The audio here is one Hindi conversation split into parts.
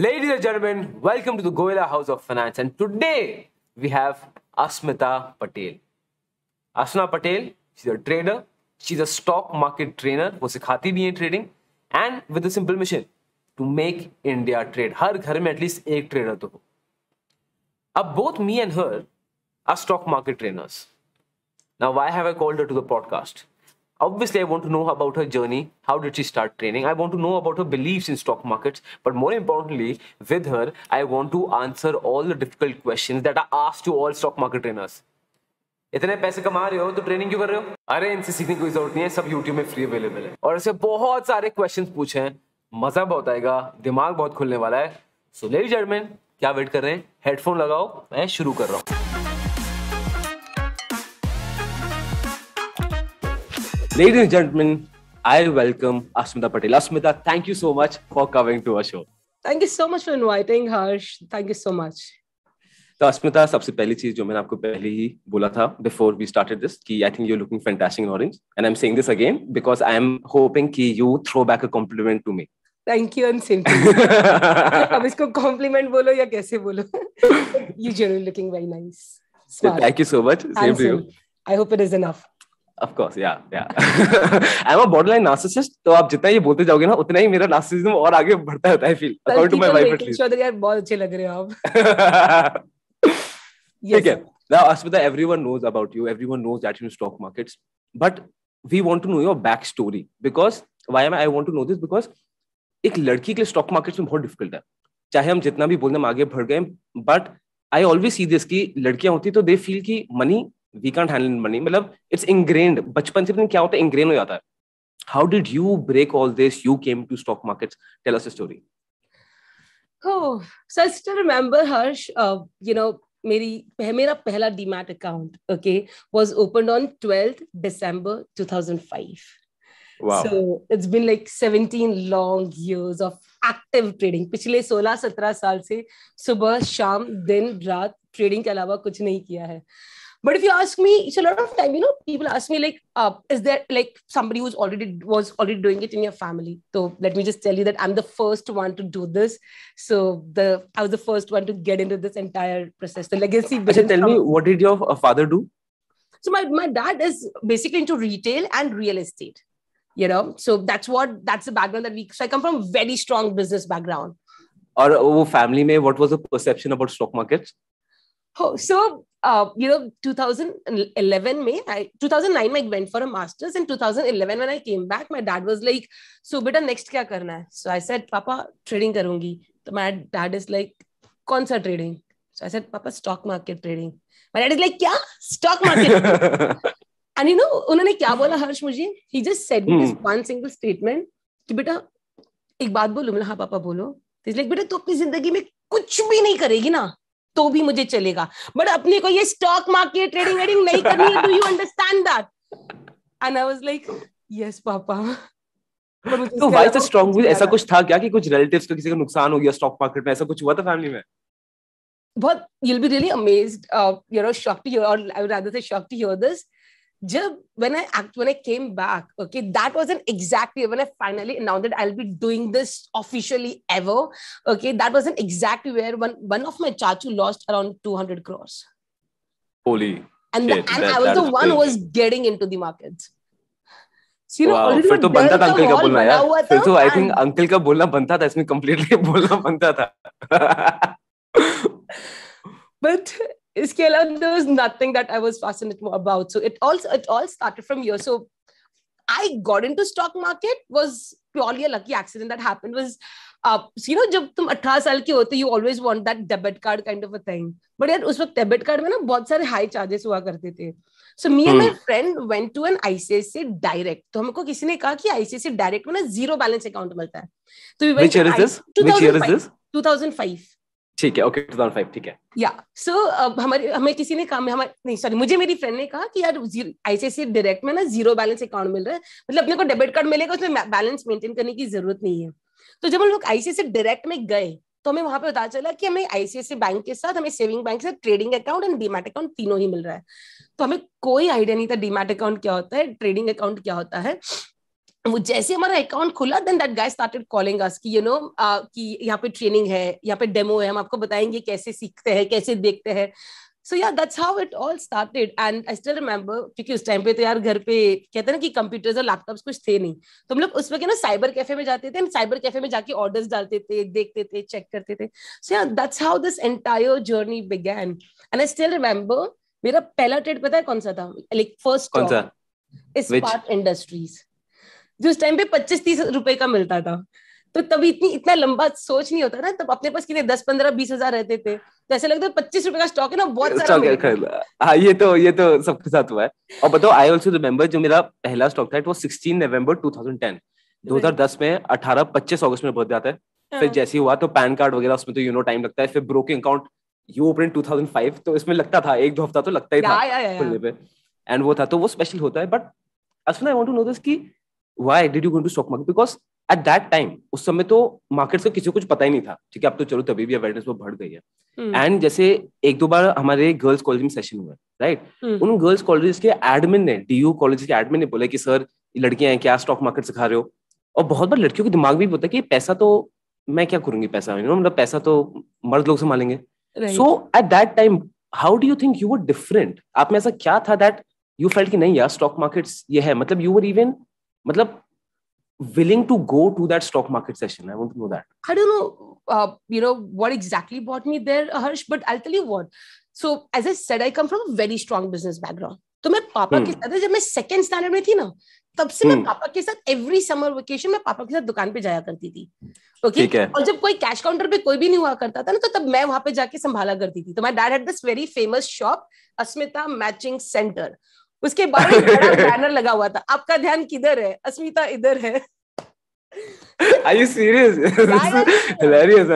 Ladies and gentlemen, welcome to the Goela House of Finance. And today we have Asmita Patel. Asmita Patel, she's a trader. She's a stock market trainer. वो सिखाती भी है trading and with a simple mission to make India trade. हर घर में at least एक trader तो हो. अब both me and her are stock market trainers. Now, why have I called her to the podcast? Obviously, I want to know about her journey. How did she start training? I want to know about her beliefs in stock markets. But more importantly, with her, I want to answer all the difficult questions that are asked to all stock market trainers. इतने पैसे कमा रहे हो तो ट्रेनिंग क्यों कर रहे हो? अरे इनसे सीखने की कोई जरूरत नहीं है, सब YouTube में फ्री अवेलेबल है. और ऐसे बहुत सारे क्वेश्चंस पूछे हैं, मजा बहुत आएगा, दिमाग बहुत खुलने वाला है. सो लेडीज एंड जेंटलमैन, क्या वेट कर रहे हैं? हेडफोन लगाओ, मैं शुरू कर रहा हूँ. Ladies and gentlemen, I welcome Asmita Patel. Asmita, thank you so much for coming to our show. Thank you so much for inviting, Harsh. Thank you so much. तो अस्मिता, सबसे पहली चीज जो मैंने आपको पहले ही बोला था before we started this कि I think you're looking fantastic in orange, and I'm saying this again because I am hoping कि you throw back a compliment to me. Thank you and same to you. अब इसको compliment बोलो या कैसे बोलो? You generally looking very nice. Smart. Thank you so much. Same to you. I hope it is enough. Of course, yeah. I'm a borderline narcissist. तो आप जितना ये बोलते जाओगे ना, उतना ही मेरा narcissism और आगे बढ़ता रहता है. feel according to my wife at least. यार बहुत अच्छे लग रहे हो आप. ठीक है. Now, Asmita, everyone knows about you. Everyone knows that you're in stock markets. But we want to know your backstory because why am I want to know this because एक लड़की के लिए stock markets में बहुत difficult है. चाहे हम जितना भी बोलने हम आगे बढ़ गए, but I always see this कि लड़कियां होती तो they feel कि money we can't handle money. मतलब it's ingrained. बचपन से पता क्या होता है, ingrained हो जाता है. How did you break all this? You came to stock markets. Tell us a story. Oh, so I still remember, Harsh, मेरा पहला demat account was opened on 12th December 2005. Wow. So it's been like 17 long years of active trading. पिछले 16-17 साल से सुबह शाम दिन रात ट्रेडिंग के अलावा कुछ नहीं किया है. But if you ask me, it's a lot of time, people ask me like, is there like somebody was already doing it in your family? So let me just tell you that I'm the first one to do this. So I was the first one to get into this entire process. The legacy. Tell me, what did your father do? So my dad is basically into retail and real estate, so that's the background so I come from a very strong business background. Or wo family mein, what was the perception about stock markets? Oh, so 2011 May, 2009 I went for a master's. In 2011 when I came back, my dad was like, so beta next kya karna hai? So I said, Papa, trading karungi. So my dad is like, kaun sa trading? So I said, Papa, stock market trading. My dad is like, kya? Stock market. And उन्होंने क्या बोला हर्ष मुझे? He just said me this one single statement कि बेटा एक बात बोलूं. मैं हाँ पापा बोलो. He's like, बेटा तू अपनी जिंदगी में कुछ भी नहीं करेगी ना तो भी मुझे चलेगा, बट अपने को ये स्टॉक मार्केट ट्रेडिंग नहीं करनी है. Do you understand that? And I was like yes papa. तो व्हाई इज स्ट्रांग? ऐसा कुछ था क्या कि कुछ रिलेटिव्स को किसी का नुकसान हो गया स्टॉक मार्केट में? ऐसा कुछ हुआ था फैमिली में? बहुत you'll be really amazed, shocked to hear, or I would rather say shocked to hear this. When I came back, that wasn't exactly when I finally announced that I'll be doing this officially ever. That wasn't exactly where one of my chachu lost around 200 crores. Holy and shit, and I was the one who was getting into the markets. So wow. फिर तो बनता था अंकल का बोलना यार. फिर तो I think अंकल का बोलना बनता था, इसमें completely बोलना बनता था. But इसके अलावा there was nothing that I was fascinated about. So it all started from here. So I got into stock market was purely a lucky accident that happened. Was जब तुम 18 साल के होते, you always want that debit card kind of a thing. But यार उस वक्त debit card में ना बहुत सारे high charges हुआ करते थे. So me and my friend went to an ICICI Direct. तो हमको किसी ने कहा कि ICICI Direct में ना zero balance account मिलता है. So we went. Which year is this? 2005. ठीक है, ओके 2005 ठीक है. या सो हमें किसी ने कहा, मुझे मेरी फ्रेंड ने कहा कि यार आईसीआईसीआई डायरेक्ट में ना जीरो बैलेंस अकाउंट मिल रहा है, मतलब अपने को डेबिट कार्ड मिलेगा, उसमें बैलेंस मेंटेन करने की जरूरत नहीं है. तो जब हम लोग आईसीआईसीआई डायरेक्ट में गए तो हमें वहां पे पता चला कि हमें आईसीआईसीआई बैंक के साथ हमें सेविंग बैंक से trading account and demat account तीनों ही मिल रहा है. तो हमें कोई आइडिया नहीं था डीमैट अकाउंट क्या होता है, ट्रेडिंग अकाउंट क्या होता है. वो जैसे हमारा अकाउंट खुला, then that guy started calling us कि कि यहाँ पे ट्रेनिंग है, यहाँ पे डेमो है, हम आपको बताएंगे कैसे सीखते हैं, कैसे देखते हैं. सो या that's how it all started. And I still remember, क्योंकि उस टाइम पे तो यार घर पे कहते हैं ना कि कंप्यूटर्स और लैपटॉप्स कुछ थे नहीं, तो हम लोग उस वक्त ना साइबर कैफे में जाते थे, साइबर कैफे में जाके ऑर्डर्स डालते थे, देखते थे, चेक करते थे. सो या that's how this entire journey began. And I still remember मेरा पहला ट्रेड पता है कौन सा था, लाइक फर्स्ट कौन सा? इस्पात इंडस्ट्रीज, जो उस टाइम पे 25-30 रुपए का मिलता था. तो तभी इतना लंबा सोच नहीं होता ना, तब अपने पास कितने 10-15-20 हजार रहते थे, तो ऐसे लगता है 25 रुपए का स्टॉक है ना, बहुत सारा मिलेगा. हाँ, ये तो सबके साथ हुआ है. और बताओ, आई ऑल्सो रिमेम्बर जो मेरा पहला स्टॉक था, इट वाज 16 नवंबर 2010. 2010 में 25 अगस्त में बर्थडे आता है. फिर जैसे ही हुआ तो पैन कार्ड वगैरह, उसमें तो टाइम लगता है. फिर broking account you open in 2005, तो इसमें लगता था 1-2 हफ्ता तो लगता ही था खुलने पे. एंड वो था, तो वो स्पेशल होता है. But Asuna, I want to know this कि why did you go into stock market? Because at that time, उस समय तो मार्केट्स का किसी को कुछ पता ही नहीं था. ठीक है, अब तो चलो तभी भी अवेयरनेस वो बढ़ गई है. एंड जैसे 1-2 बार हमारे गर्ल्स कॉलेज में सेशन हुआ, राइट? उन गर्ल्स कॉलेज के एडमिन ने, डीयू कॉलेज के एडमिन ने बोला कि सर, लड़कियां हैं, क्या स्टॉक मार्केट सिखा रहे हो? और बहुत बार लड़कियों के दिमाग में भी होता है कि पैसा तो मैं क्या करूंगी, पैसा मतलब पैसा तो मर्द लोग संभालेंगे. So at that time, how do you think you were different? आप में ऐसा क्या था दैट you felt कि नहीं यार, स्टॉक मार्केट्स ये है, मतलब you were even मतलब willing to go to that stock market session? I want to know that. I don't know what exactly brought me there, Harsh, but I'll tell you what. So as I said, I come from a very strong business background. तो मैं पापा के साथ, जब मैं सेकंड स्टैंडर्ड में थी ना, तब से मैं पापा के साथ एवरी समर वेकेशन में पापा के साथ दुकान पे जाया करती थी. ओके, और जब कोई कैश काउंटर पे कोई भी नहीं हुआ करता था ना, तो तब मैं वहां पे जाके संभाला करती थी. तो my dad had this very famous shop, Asmita matching centre. उसके बाहर एक बड़ा बैनर लगा हुआ था, आपका ध्यान किधर है, अस्मिता इधर है. Are you serious? This is hilarious.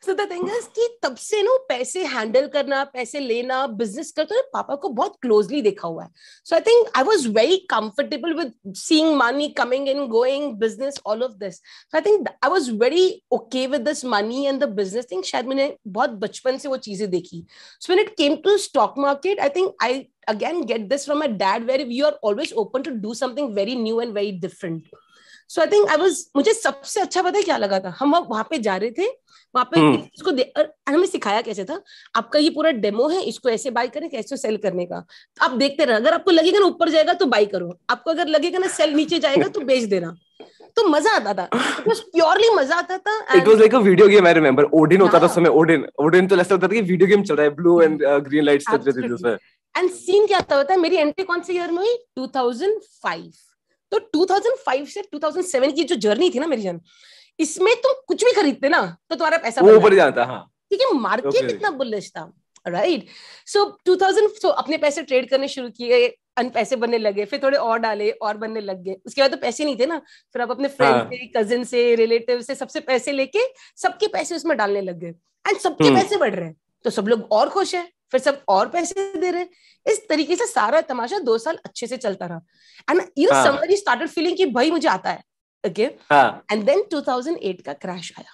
So the thing is कि तब से ना पैसे हैंडल करना, पैसे लेना, बिजनेस करते हुए पापा को बहुत क्लोजली देखा हुआ है. So I think I was very comfortable with seeing money coming in, going, business, all of this. So I think I was very okay with this money and the business thing. शायद मैंने बहुत बचपन से वो चीजें देखी. So when it came to stock market, I think I again get this from my dad, where you are always open to do something very new and very different. So I think मुझे सबसे अच्छा पता है क्या लगा था, हम वहां पे जा रहे थे, वहां पे इसको हमें सिखाया कैसे था, आपका ये पूरा डेमो है, इसको ऐसे बाय करें, कैसे सेल करने का. आप देखते रहो, अगर आपको लगेगा ना ऊपर जाएगा तो बाय करो, आपको अगर लगेगा ना सेल नीचे जाएगा तो बेच देना. तो मजा आता था, प्योरली मजा आता था. It was like a video game. I remember Odin होता था उस समय. ओडिन तो ऐसा होता था कि वीडियो गेम चल रहा है, ब्लू एंड ग्रीन लाइट्स चल रही थी उसमें. एंड सीन क्या था पता है, मेरी एंट्री कौन से ईयर में हुई? 2005. तो 2005 से 2007 की जो जर्नी थी ना मेरी जान, इसमें तुम कुछ भी खरीदते ना तो तुम्हारा पैसा ऊपर जाता. हाँ, ठीक है, मार्केट इतना बुलिश था, राइट? सो 2000 अपने पैसे ट्रेड करने शुरू किए, पैसे बनने लगे, फिर थोड़े और डाले और बनने लग गए. उसके बाद तो पैसे नहीं थे ना, फिर आप अपने फ्रेंड से, कजिन से, रिलेटिव से, सबसे पैसे लेके सबके पैसे उसमें डालने लग गए. एंड सबके पैसे बढ़ रहे हैं, तो सब लोग और खुश है, फिर सब और पैसे दे रहे. इस तरीके से सारा तमाशा 2 साल अच्छे से चलता रहा. एंड somebody started feeling कि भाई मुझे आता है. ओके, एंड देन 2008 का क्रैश आया.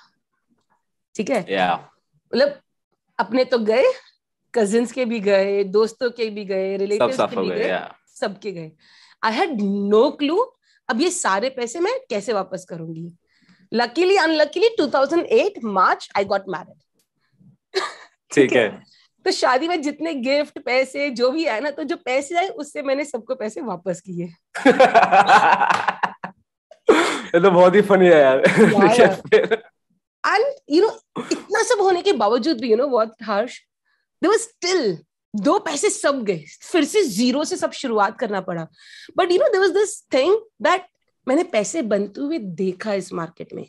ठीक है, मतलब अपने तो गए, कजिन्स के भी गए, दोस्तों के भी गए, रिलेटिव्स के भी गए, सबके गए. आई हैड नो क्लू अब ये सारे पैसे मैं कैसे वापस करूंगी. Luckily unluckily 2008 March I got married. ठीक है, तो शादी में जितने गिफ्ट, पैसे जो भी आए ना, तो जो पैसे आए उससे मैंने सबको पैसे वापस किए. ये तो बहुत ही फनी है यार. एंड इतना सब होने के बावजूद भी what Harsh, there was still 2 पैसे सब गए, फिर से जीरो से सब शुरुआत करना पड़ा. But there was this thing that मैंने पैसे बनते हुए देखा इस मार्केट में.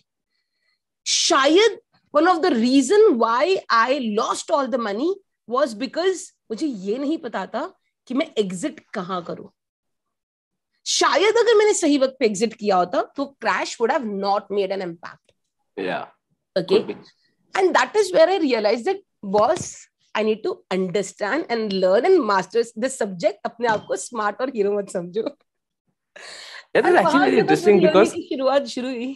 शायद one of the reason why I lost all the money was because मुझे ये नहीं पता था कि मैं एग्जिट कहाँ करूं. शायद अगर मैंने सही वक्त पे एग्जिट किया होता तो crash would have not made an impact. Yeah. Okay. And that is where I realized that boss, I need to understand and learn and master this subject. अपने आप को स्मार्ट और हीरो मत समझो. That is actually very interesting because शुरुआत शुरू हुई.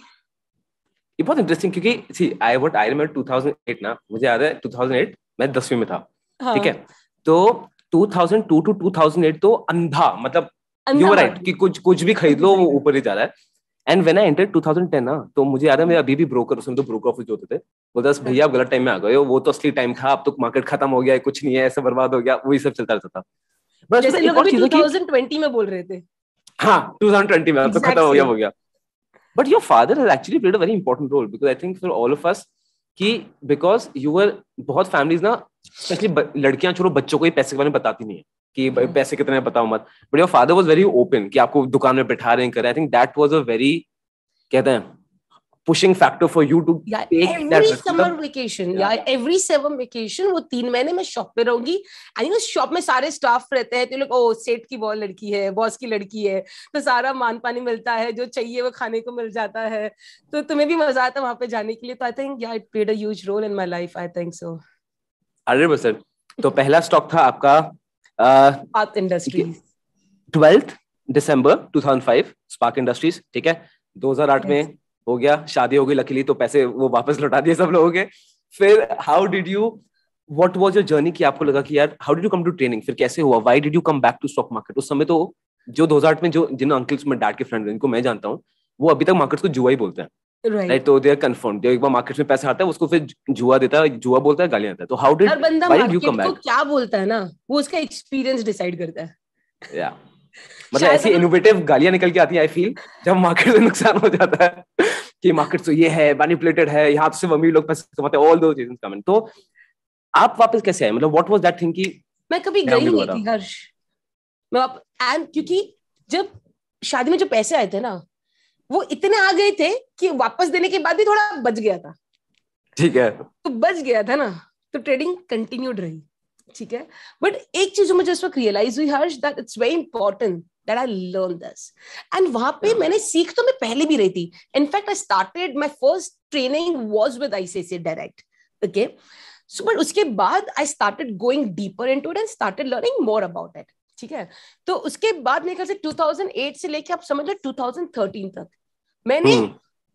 ये बहुत इंटरेस्टिंग, क्योंकि see I remember 2008 ना, मुझे याद है 2008 मैं 10वीं में था. ठीक है, तो 2002 to 2008 तो अंधा, मतलब यू वर अंधा राइट कि कुछ भी खरीद लो वो ऊपर ही जा रहा है. एंड व्हेन आई एंटेड 2010 ना, तो मुझे याद है मेरे अभी भी ब्रोकर, उसमें तो ब्रोकर ऑफिस जो होते थे, बोलता बस भैया आप गलत टाइम में आ गए हो, वो तो असली टाइम था, अब तो मार्केट खत्म हो गया है, कुछ नहीं है, ऐसा बर्बाद हो गया, वही सब चलता रहता था. बस जैसे एक लोग और अभी चीज है कि 2020 में बोल रहे थे. हाँ 2020 में अब तो खत्म एग्जैक्ट हो सेम. गया. But your father has actually played a very important role because I think for all of us कि because you were बहुत families ना especially लड़कियां छोड़ो बच्चों को ही पैसे के बारे में बताती नहीं है कि पैसे कितने हैं बताओ मत. But your father was very open कि आपको दुकान में बैठा रहे हैं कर. I think that was a very कहते हैं pushing factor for you to take that every risk. Summer vacation या एवरी समर वेकेशन वो 3 महीने में शॉप पे रहूंगी. एंड शॉप में सारे स्टाफ रहते हैं, तो लोग ओ सेठ की बॉस लड़की है, बॉस की लड़की है, तो सारा मान पानी मिलता है, जो चाहिए वो खाने को मिल जाता है, तो तुम्हें भी मजा आता है वहां पे जाने के लिए. तो I think yeah it played a huge role in my life. I think so. 100%. तो पहला स्टॉक था आपका पाथ इंडस्ट्रीज. 12 दिसंबर 2005 स्पार्क इंडस्ट्रीज. ठीक है. 2008 में हो गया, शादी हो गई लकीली, तो पैसे वो वापस लौटा दिए सब लोगों के. फिर how did you, what was your journey कि आपको लगा कि यार how did you come to training, फिर कैसे हुआ, why did you come back to stock market? उस समय तो जो 2008 में जो जिन अंकल्स में डैड के फ्रेंड जिनको मैं जानता हूँ, वो अभी तक मार्केट को जुआ ही बोलते हैं. राइट. तो दे आर कंफर्म, जो एक बार मार्केट में पैसा आता है उसको फिर जुआ देता है, जुआ बोलता है, गालियां देता है. तो हाउ डिड, हर बंदा why did you come market को बैक? क्या बोलता है ना, वो उसका एक्सपीरियंस डिसाइड करता है. या मतलब ऐसी इनोवेटिव गालियां निकल के आती है आई फील जब मार्केट में नुकसान हो जाता है कि मार्केट तो ये है, मैनिपुलेटेड है, यहाँ से अमीर लोग पैसे कमाते हैं, ऑल दो चीजें कमेंट. तो आप वापस कैसे आए, मतलब व्हाट वाज दैट थिंग कि मैं कभी गई नहीं थी हर्ष. मैं एंड क्योंकि जब शादी में जो पैसे आए थे ना, वो इतने आ गए थे कि वापस देने के बाद भी थोड़ा बच गया था. ठीक है. तो बच गया था ना, तो ट्रेडिंग कंटिन्यूड रही. ठीक है. बट एक चीज जो मुझे उस वक्त रियलाइज हुई Harsh, that it's very important that I learned this. And वहां पे मैंने सीख तो मैं पहले भी रही थी. In fact, I started my first training was with ICICI Direct. Okay. So, but उसके बाद I started going deeper into it and started learning more about it. ठीक है. तो उसके बाद मेरे ख्याल से 2008 से लेके आप समझ लो 2013 तक मैंने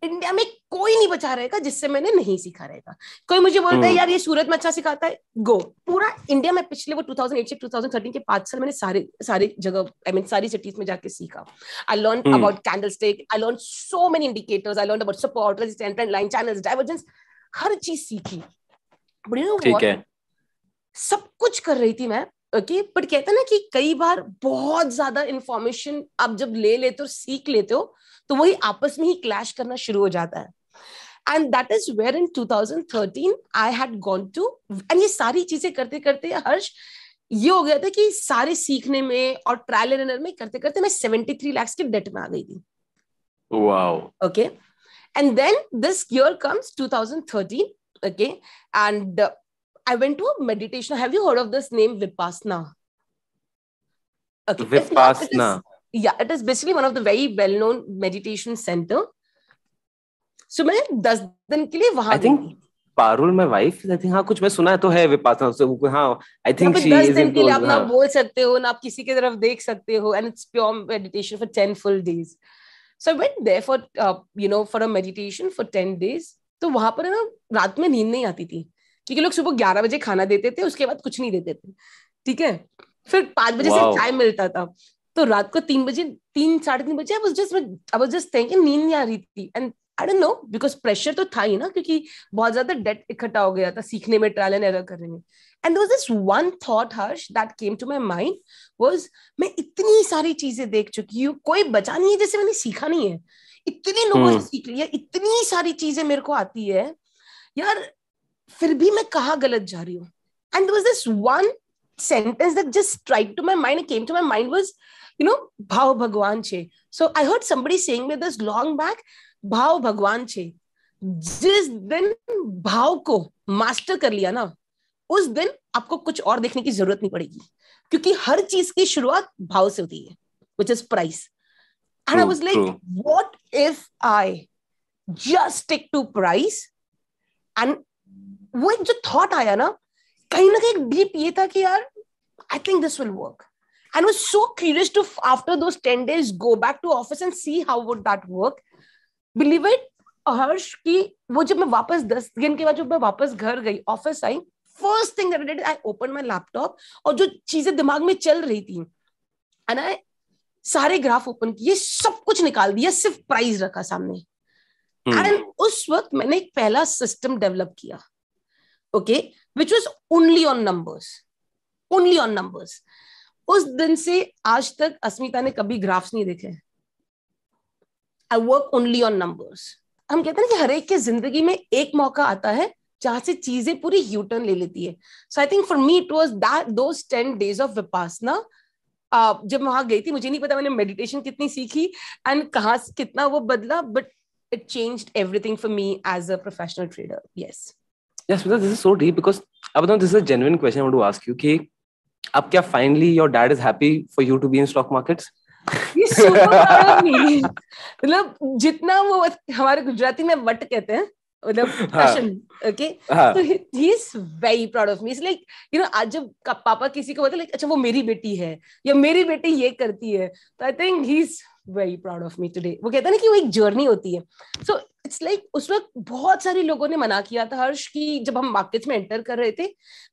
इंडिया में कोई नहीं बचा रहेगा जिससे मैंने नहीं सीखा रहेगा. कोई मुझे बोलता है यार ये सूरत में अच्छा सिखाता है, गो. पूरा इंडिया में पिछले वो 2008 से 2013 के 5 साल मैंने सारे जगह, आई मीन सारी सिटीज में जाके सीखा. I learn about candlestick, I learn so many indicators, I learn about support, resistance, trend line, channels, divergence, हर चीज सीखी. बट यू नो व्हाट, सब कुछ कर रही थी मैं. ओके. बट कहते हैं ना कि कई बार बहुत ज्यादा इंफॉर्मेशन आप जब ले लेते हो, सीख लेते हो, तो वही आपस में ही क्लैश करना शुरू हो जाता है. And that is where in 2013 I had gone to, and ये सारी चीजें करते करते हर्ष ये हो गया था कि सारे सीखने में और ट्रायल एंड एरर में करते करते मैं 73 लाख के डेट में आ गई थी. Wow. Okay. And then this year comes 2013. Okay. And I went to a meditation. Have you heard of this name Vipassana? Okay. Vipassana. It is basically one of the very well-known meditation center. So मैं 10 दिन के लिए वहां गई थी. Parul my wife, I think हाँ कुछ मैं सुना है तो है विपासना से. हाँ आई थिंक शी 10 इज दिन इन. के लिए आप ना बोल सकते हो ना आप किसी की तरफ देख सकते हो, and it's pure meditation for 10 full days. So I went there for for a meditation for 10 days. तो वहां पर ना रात में नींद नहीं आती थी क्योंकि लोग सुबह 11 बजे खाना देते थे, उसके बाद कुछ नहीं देते थे. ठीक है. फिर 5 बजे से चाय मिलता था, तो रात को 3-3:30 बजे I was just thinking नींद नहीं आ रही थी. And I don't no because pressure तो था ही ना, क्योंकि बहुत ज्यादा डेट इकट्ठा हो गया था सीखने में, ट्रायल एंड एरर करने में. And there was this one thought Harsh that came to my mind was, मैं इतनी सारी चीजें देख चुकी हूँ, कोई बचा नहीं है जैसे मैंने सीखा नहीं है. इतने लोगों से सीख लिया, इतनी सारी चीजें मेरे को आती है यार, फिर भी मैं कहाँ गलत जा रही हूँ. And there was this one sentence that just struck to my mind, it came to my mind was, भाव भगवान छे. So I heard somebody saying me this long back, भाव भगवान छे. जिस दिन भाव को मास्टर कर लिया ना, उस दिन आपको कुछ और देखने की जरूरत नहीं पड़ेगी, क्योंकि हर चीज की शुरुआत भाव से होती है, which is price. And I was like, what if I just stick to price? And वो एक जो थॉट आया ना कहीं एक डीप ये था कि यार I think this will work. And I was so curious to, after those 10 days, go back to office and see how would that work. Believe it, हर्ष की वो जब मैं वापस 10 दिन के बाद जब मैं वापस घर गई, office I, first thing that I did, I opened my laptop और जो चीजें दिमाग में चल रही थी, and I सारे ग्राफ ओपन किए, सब कुछ निकाल दिया, सिर्फ प्राइस रखा सामने। एंड उस वक्त मैंने एक पहला सिस्टम डेवलप किया, okay, which was only on numbers, only on numbers. उस दिन से आज तक अस्मिता ने कभी ग्राफ्स नहीं देखे। I work only on numbers. हम कहते हैं कि हर एक के जिंदगी में एक मौका आता है जहां से चीजें पूरी यू टर्न ले लेती है। So I think for me it was that those 10 days of Vipassana. जब मैं वहां गई थी, मुझे नहीं पता मैंने मेडिटेशन कितनी सीखी एंड कहाँ कितना वो बदला, but it changed everything for me as a professional trader. Yes. Yes, because this is so deep. Because अब this is a genuine question I want to ask you कि अब क्या finally your dad is happy for you to be in stock markets? He's super proud of me. मतलब जितना वो हमारे गुजराती में वट कहते हैं, मतलब passion, okay? So he is very proud of me. It's like, you know, आज जब पापा किसी को बोलते हैं, like, अच्छा वो मेरी बेटी है या मेरी बेटी ये करती है, तो I think he's very proud of me today. वो कहता है ना कि वो एक जर्नी होती है। So it's like उस वक्त बहुत सारे लोगों ने मना किया था हर्ष की, जब हम मार्केट्स में एंटर कर रहे थे,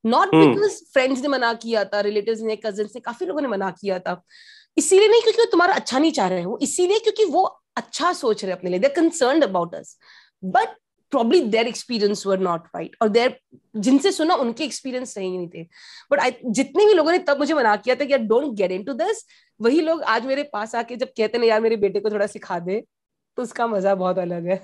not because फ्रेंड्स ने मना किया था, रिलेटिव्स ने, कजिन्स ने, काफी लोगों ने मना किया था। इसीलिए नहीं क्योंकि वो तुम्हारा अच्छा नहीं चाह रहे हैं, वो इसीलिए क्योंकि वो अच्छा सोच रहे हैं अपने लिए, they're concerned about us, but probably their experience were not right, और their जिनसे सुना उनके एक्सपीरियंस सही नहीं थे। बट जितने भी लोगों ने तब मुझे मना किया था कि डोंट गेट इनटू दिस, वही लोग आज मेरे पास आके जब कहते हैं यार मेरे बेटे को थोड़ा सिखा दे, तो उसका मजा बहुत अलग है।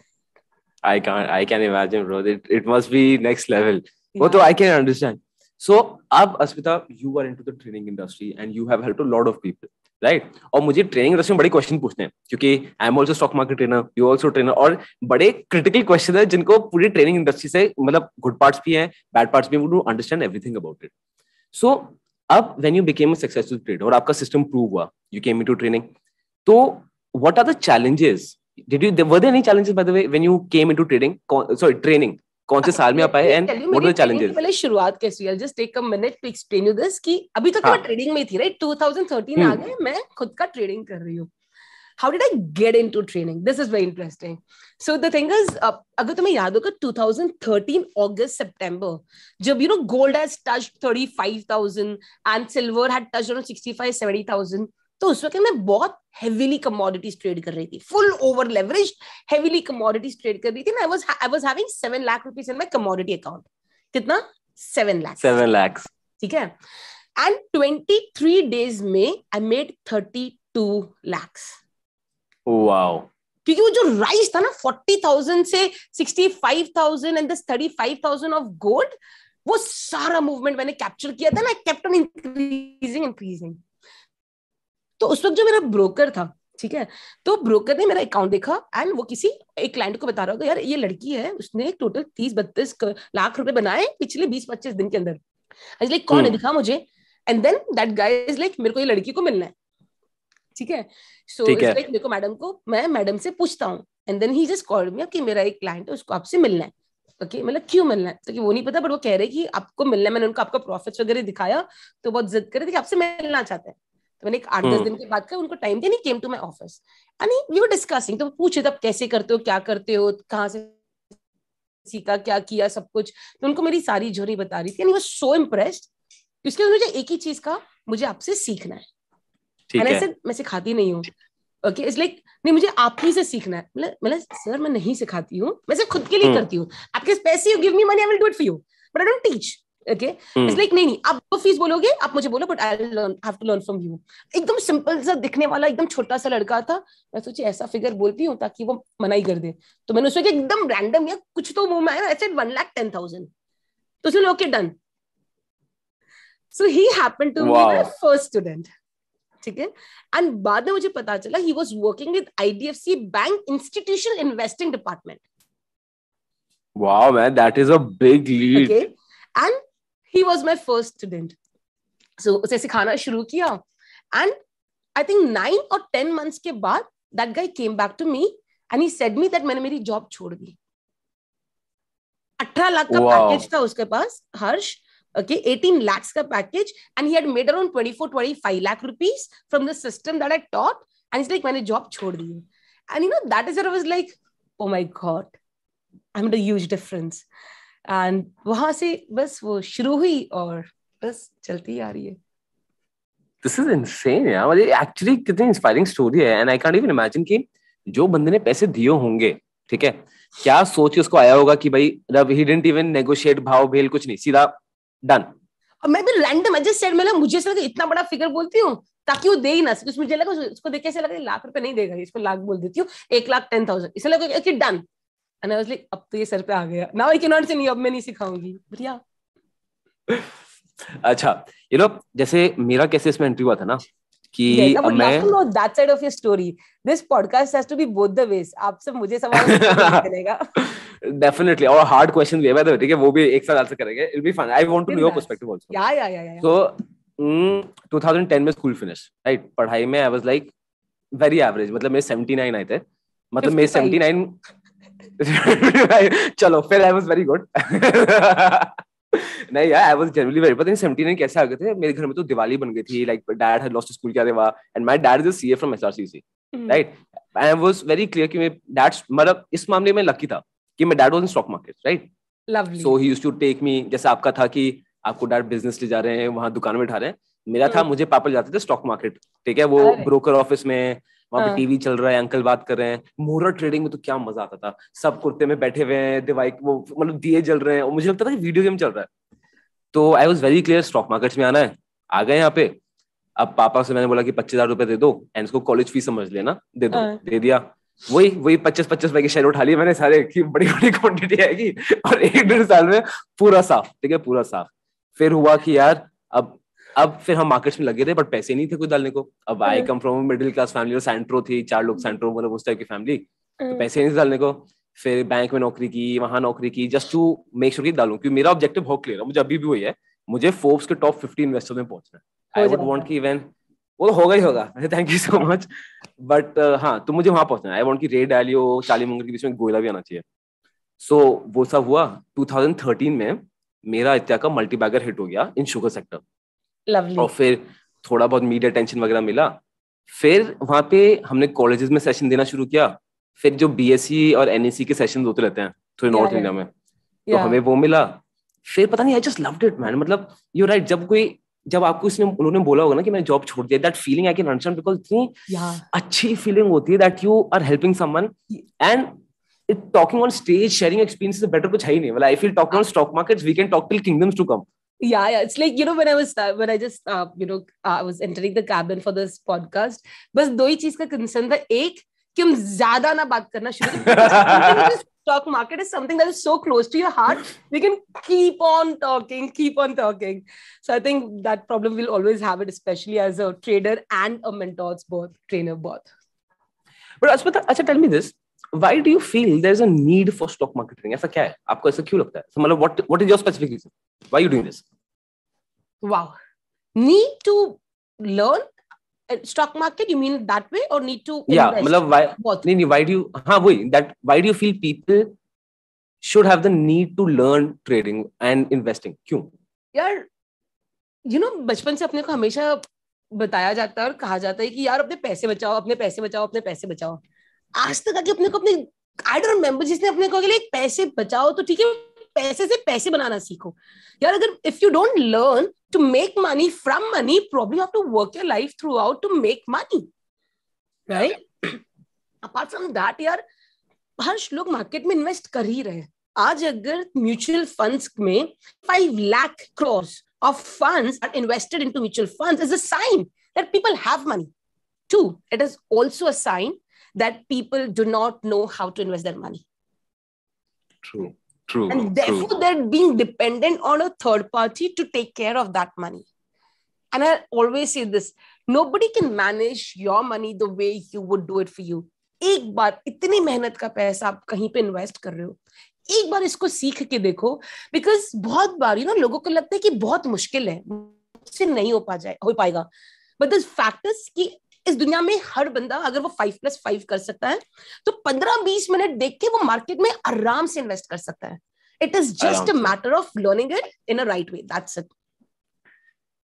I can imagine, bro. It must be next level. वो तो I can understand. So अब अस्मिता, you are into the training industry and you have helped a lot of people, right? और मुझे ट्रेनिंग इंडस्ट्री में बड़े क्वेश्चन पूछने हैं क्योंकि I am also stock market trainer, you also trainer, और बड़े क्रिटिकल क्वेश्चन है जिनको पूरी ट्रेनिंग इंडस्ट्री से मतलब गुड पार्ट्स भी हैं, बैड पार्ट्स भी हैं, to understand everything about it. So अब when you became a successful trader और आपका सिस्टम प्रूव हुआ, यू केम इनटू ट्रेनिंग, तो what are the challenges? were there any challenges by the way when you came into training? कौन से साल में आप आए and what were the challenges? पहले शुरुआत कैसी है? I'll just take a minute to explain you this कि अभी तक मैं ट्रेडिंग में थी, राइट? 2013 आ गए, मैं खुद का ट्रेडिंग कर रही हूँ। How did I get into training? This is very interesting. So the thing is, अगर तुम्हें याद होगा 2013 August September, जब you know gold has touched 35,000 and silver had touched around 65-70,000, तो उस वक्त मैं बहुत हेवीली कमोडिटीज ट्रेड कर रही थी, full over leveraged heavily commodities trade कर रही थी। I was having 7 lakh rupees in my commodity account. कितना? 7 लाख। ठीक है। एंड 23 days में आई मेड 32 lakhs। वाओ। क्योंकि वो जो राइज था ना 40,000 से 65,000 एंड दिस 35,000 ऑफ गोल्ड, वो सारा मूवमेंट मैंने कैप्चर किया था ना, केप्ट ऑन इंक्रीजिंग। तो उस वक्त जो मेरा ब्रोकर था, ठीक है, तो ब्रोकर ने मेरा अकाउंट देखा एंड वो किसी एक क्लाइंट को बता रहा होगा, यार ये लड़की है, उसने टोटल 30-32 लाख रुपए बनाए पिछले 20-25 दिन के अंदर। लाइक कौन है, दिखा मुझे। And then that guy is like, मेरे को ये लड़की को मिलना है, ठीक है। सो इट्स लाइक मेरे को मैडम को, मैं मैडम से पूछता हूँ, and then he just called me कि मेरा एक क्लाइंट है, उसको आपसे मिलना है। ओके, मतलब क्यों मिलना है? तो कि वो नहीं पता, बट वो कह रहे कि आपको मिलना है। मैंने उनको आपका प्रॉफिट्स वगैरह दिखाया, तो बहुत जिद कर रहे थे कि आपसे मिलना चाहते हैं। तो मैंने एक 8-10 दिन के बाद का उनको टाइम दिया, नहीं came to my office and we were discussing. तो पूछे तब कैसे करते हो, क्या करते हो, कहाँ से सीखा, क्या किया, सब कुछ। तो उनको मेरी सारी जर्नी बता रही थी and he was so impressed. उसके बाद मुझे एक ही चीज कहा, मुझे आपसे सीखना है। ठीक है, मैं सिखाती नहीं हूँ। ओके, इट्स लाइक नहीं, मुझे आप ही से सीखना है। मतलब सर मैं नहीं सिखाती हूँ, मैं सिर्फ खुद के लिए करती हूँ। आपके पैसे, you give me money, I will do it for you, but I don't teach. Okay, it's like नहीं आप फीस बोलोगे, आप मुझे बोलो, but I have to learn from you. एकदम सिंपल सा दिखने वाला, एकदम छोटा सा लड़का था। मैं सोची ऐसा फिगर बोलती हूँ ताकि वो मना ही कर दे। तो मैंने उसको एकदम रैंडम या कुछ तो मुंह में आया, ऐसे 1,10,000। तो उसने okay done. So he happened to be my first student. ठीक है। एंड बाद में मुझे पता चला he was working with IDFC bank institutional investing department. Wow man, that is a big lead. Okay, and he was my first student. So उसे सिखाना शुरू किया and I think 9 or 10 months के बाद that guy came back to me and he said me that मैंने मेरी जॉब छोड़ दी। 18 लाख का पैकेज था उसके पास, हर्ष। Okay, 18 lakhs का package, and he had made around 24-25 lakh rupees from the system that I taught, and he's like, मैंने job छोड़ दी है। And you know, that is where I was like, oh my God, I made a huge difference. And वहां से बस वो शुरू हुई और बस चलती आ रही है। दिस इज इनसेन यार, मतलब एक्चुअली कितनी इंस्पायरिंग स्टोरी है। And I can't even imagine कि जो बंदे ने पैसे दिए होंगे, ठीक है, क्या सोच के उसको आया होगा कि भाई रब ही डिडंट इवन नेगोशिएट, भाव भेल कुछ नहीं, सीधा डन। और मैं भी रैंडम आई जस्ट सेड, मतलब मुझे ऐसा लगा इतना बड़ा फिगर बोलती हूँ ताकि वो दे ही ना सके, मुझे लगा उसको देख के ऐसा लगा लाख रुपए नहीं देगा, इसको लाख बोल देती हूँ, 1,10,000, इसलिए लगा कि done. And I was like अब तो ये सर पे आ गया, नाउ आई कैन नॉट से, नहीं अब मैं नहीं सिखाऊंगी, बढ़िया। अच्छा, जैसे मेरा कैसे इसमें एंट्री हुआ था ना Yes, कि I अब would love मैं to know that side of your story. This podcast has to be both the ways. आप सब मुझे सवाल करेगा। डेफिनेटली, और हार्ड क्वेश्चन भी है, by the way, ठीक है, वो भी एक साथ आंसर करेंगे, it be fun, I want to know your perspective also. Yeah so 2010 में स्कूल फिनिश, राइट, पढ़ाई में I was like very average, मतलब मेरे 79 आए थे, मतलब मेरे 79 चलो फिर आई वाज वेरी गुड। नहीं यार, आई वाज जनरली वेरी, पता नहीं 79 कैसे आ गए थे मेरे घर में, तो दिवाली बन गई थी, like dad had lost school, क्या थे वाह, and my dad is a CA from SRCC, right. I was very clear कि मेरे डैड, मतलब इस मामले में लकी था कि मेरे dad was in stock market, right. Lovely. So he used to take me, जैसे आपका था कि आपको डैड बिजनेस ले जा रहे हैं, वहां दुकान में उठा रहे हैं, मेरा था मुझे पापा ले जाते थे स्टॉक मार्केट, ठीक है, वो ब्रोकर ऑफिस में, वहां पे टीवी चल रहा है, अंकल बात कर रहे हैं, मोहरा ट्रेडिंग में तो क्या मजा आता था, सब कुर्ते में बैठे हुए हैं, दिवाई वो मतलब दिए जल रहे हैं, और मुझे लगता था कि वीडियो गेम चल रहा है। तो I was very clear, stock markets में आना है, आ गए यहाँ पे। अब पापा से मैंने बोला कि 25,000 रुपए दे दो, एंड इसको कॉलेज फीस समझ लेना, दे दो, दे दिया। वही 25 रुपए के शेयर उठा लिए मैंने सारे, की बड़ी बड़ी क्वांटिटी आएगी, और 1-1.5 साल में पूरा साफ, ठीक है, पूरा साफ। फिर हुआ कि यार अब फिर हम मार्केट्स में लगे थे, बट पैसे नहीं थे कोई डालने को। अब I come from middle class family, और सैंट्रो थी, 4 लोग सैंट्रो, मतलब उस टाइप की फैमिली, तो पैसे नहीं थे डालने को। फिर बैंक में नौकरी की, वहां नौकरी की, जस्ट टू मेक श्योर कि डालूं, क्योंकि मेरा ऑब्जेक्टिव बहुत क्लियर है, मुझे अभी भी वही है, मुझे फोर्ब्स के टॉप 50 इन्वेस्टर में पहुंचना है। आई वुड वांट कि इवन वो तो होगा ही होगा, thank you so much, but हाँ, तो मुझे वहां पहुंचना है। आई वांट कि रे डालियो चाली मंगल के बीच में गोयला भी आना चाहिए। सो वो सब हुआ। 2013 में मेरा इत्या का मल्टी बैगर हिट हो गया इन शुगर सेक्टर, और फिर थोड़ा बहुत मीडिया टेंशन वगैरह मिला। फिर वहां पे हमने कॉलेजेस में सेशन देना शुरू किया, फिर जो बीएससी और एनएससी के सेशन होते रहते हैं थोड़े नॉर्थ इंडिया में, तो हमें वो मिला। फिर पता नहीं, I just loved it man, मतलब यू राइट, जब आपको उन्होंने बोला होगा ना कि मैंने जॉब छोड़ दिया, that feeling I can understand, because इतनी अच्छी फीलिंग होती है that you are helping someone, and it talking on stage, sharing experiences से बेटर कुछ है ही नहीं। मतलब I feel talking on stock markets, we can talk till kingdoms to come. Yeah, it's like, when I just I was entering the cabin for this podcast, बस दो ही चीज का कंसर्न था, एक कि हम ज्यादा ना बात करना शुरू करें, stock market is something that is so close to your heart, we can keep on talking. So I think that problem will always have it, especially as a trader and a mentors both, trainer both. But Asmita, अच्छा, tell me this, why do you feel there's a need for stock market trading? ऐसा क्या है, आपको ऐसा क्यों लगता है? So, मतलब what is your specific reason? Why are you doing this? Wow. Need to learn stock market, you mean that way, or need to invest? मतलब why do you, हाँ वही, that why do you feel people should have the need to learn trading and investing? क्यों? यार बचपन से अपने को हमेशा बताया जाता है और कहा जाता है कि यार अपने पैसे बचाओ। आज तक आके अपने को आई डोंट रिमेम्बर जिसने अपने को पैसे बचाओ, तो ठीक है, पैसे से पैसे बनाना सीखो यार। अगर if you don't learn to make money from money, probably you have to work your life throughout to make money, right? Apart from that यार, हर लोग मार्केट में इन्वेस्ट कर ही रहे हैं। आज अगर म्यूचुअल फंड्स में 5 lakh crore of funds are invested into mutual funds is a sign that people have money. 2, it is also a sign that people do not know how to invest their money. True. And therefore they're being dependent on a third party to take care of that money. And I always say this, nobody can manage your money the way you would do it for you. एक बार इतनी मेहनत का पैसा आप कहीं पे इन्वेस्ट कर रहे हो, एक बार इसको सीख के देखो, बिकॉज बहुत बार लोगों को लगता है कि बहुत मुश्किल है, मुझसे नहीं हो पाएगा, बट दिस फैक्टर्स कि इस दुनिया में हर बंदा अगर वो 5+5 कर सकता है, तो 15-20 मिनट देख के वो मार्केट में आराम से इन्वेस्ट कर सकता है. It is just a matter of learning it in a right way, that's it.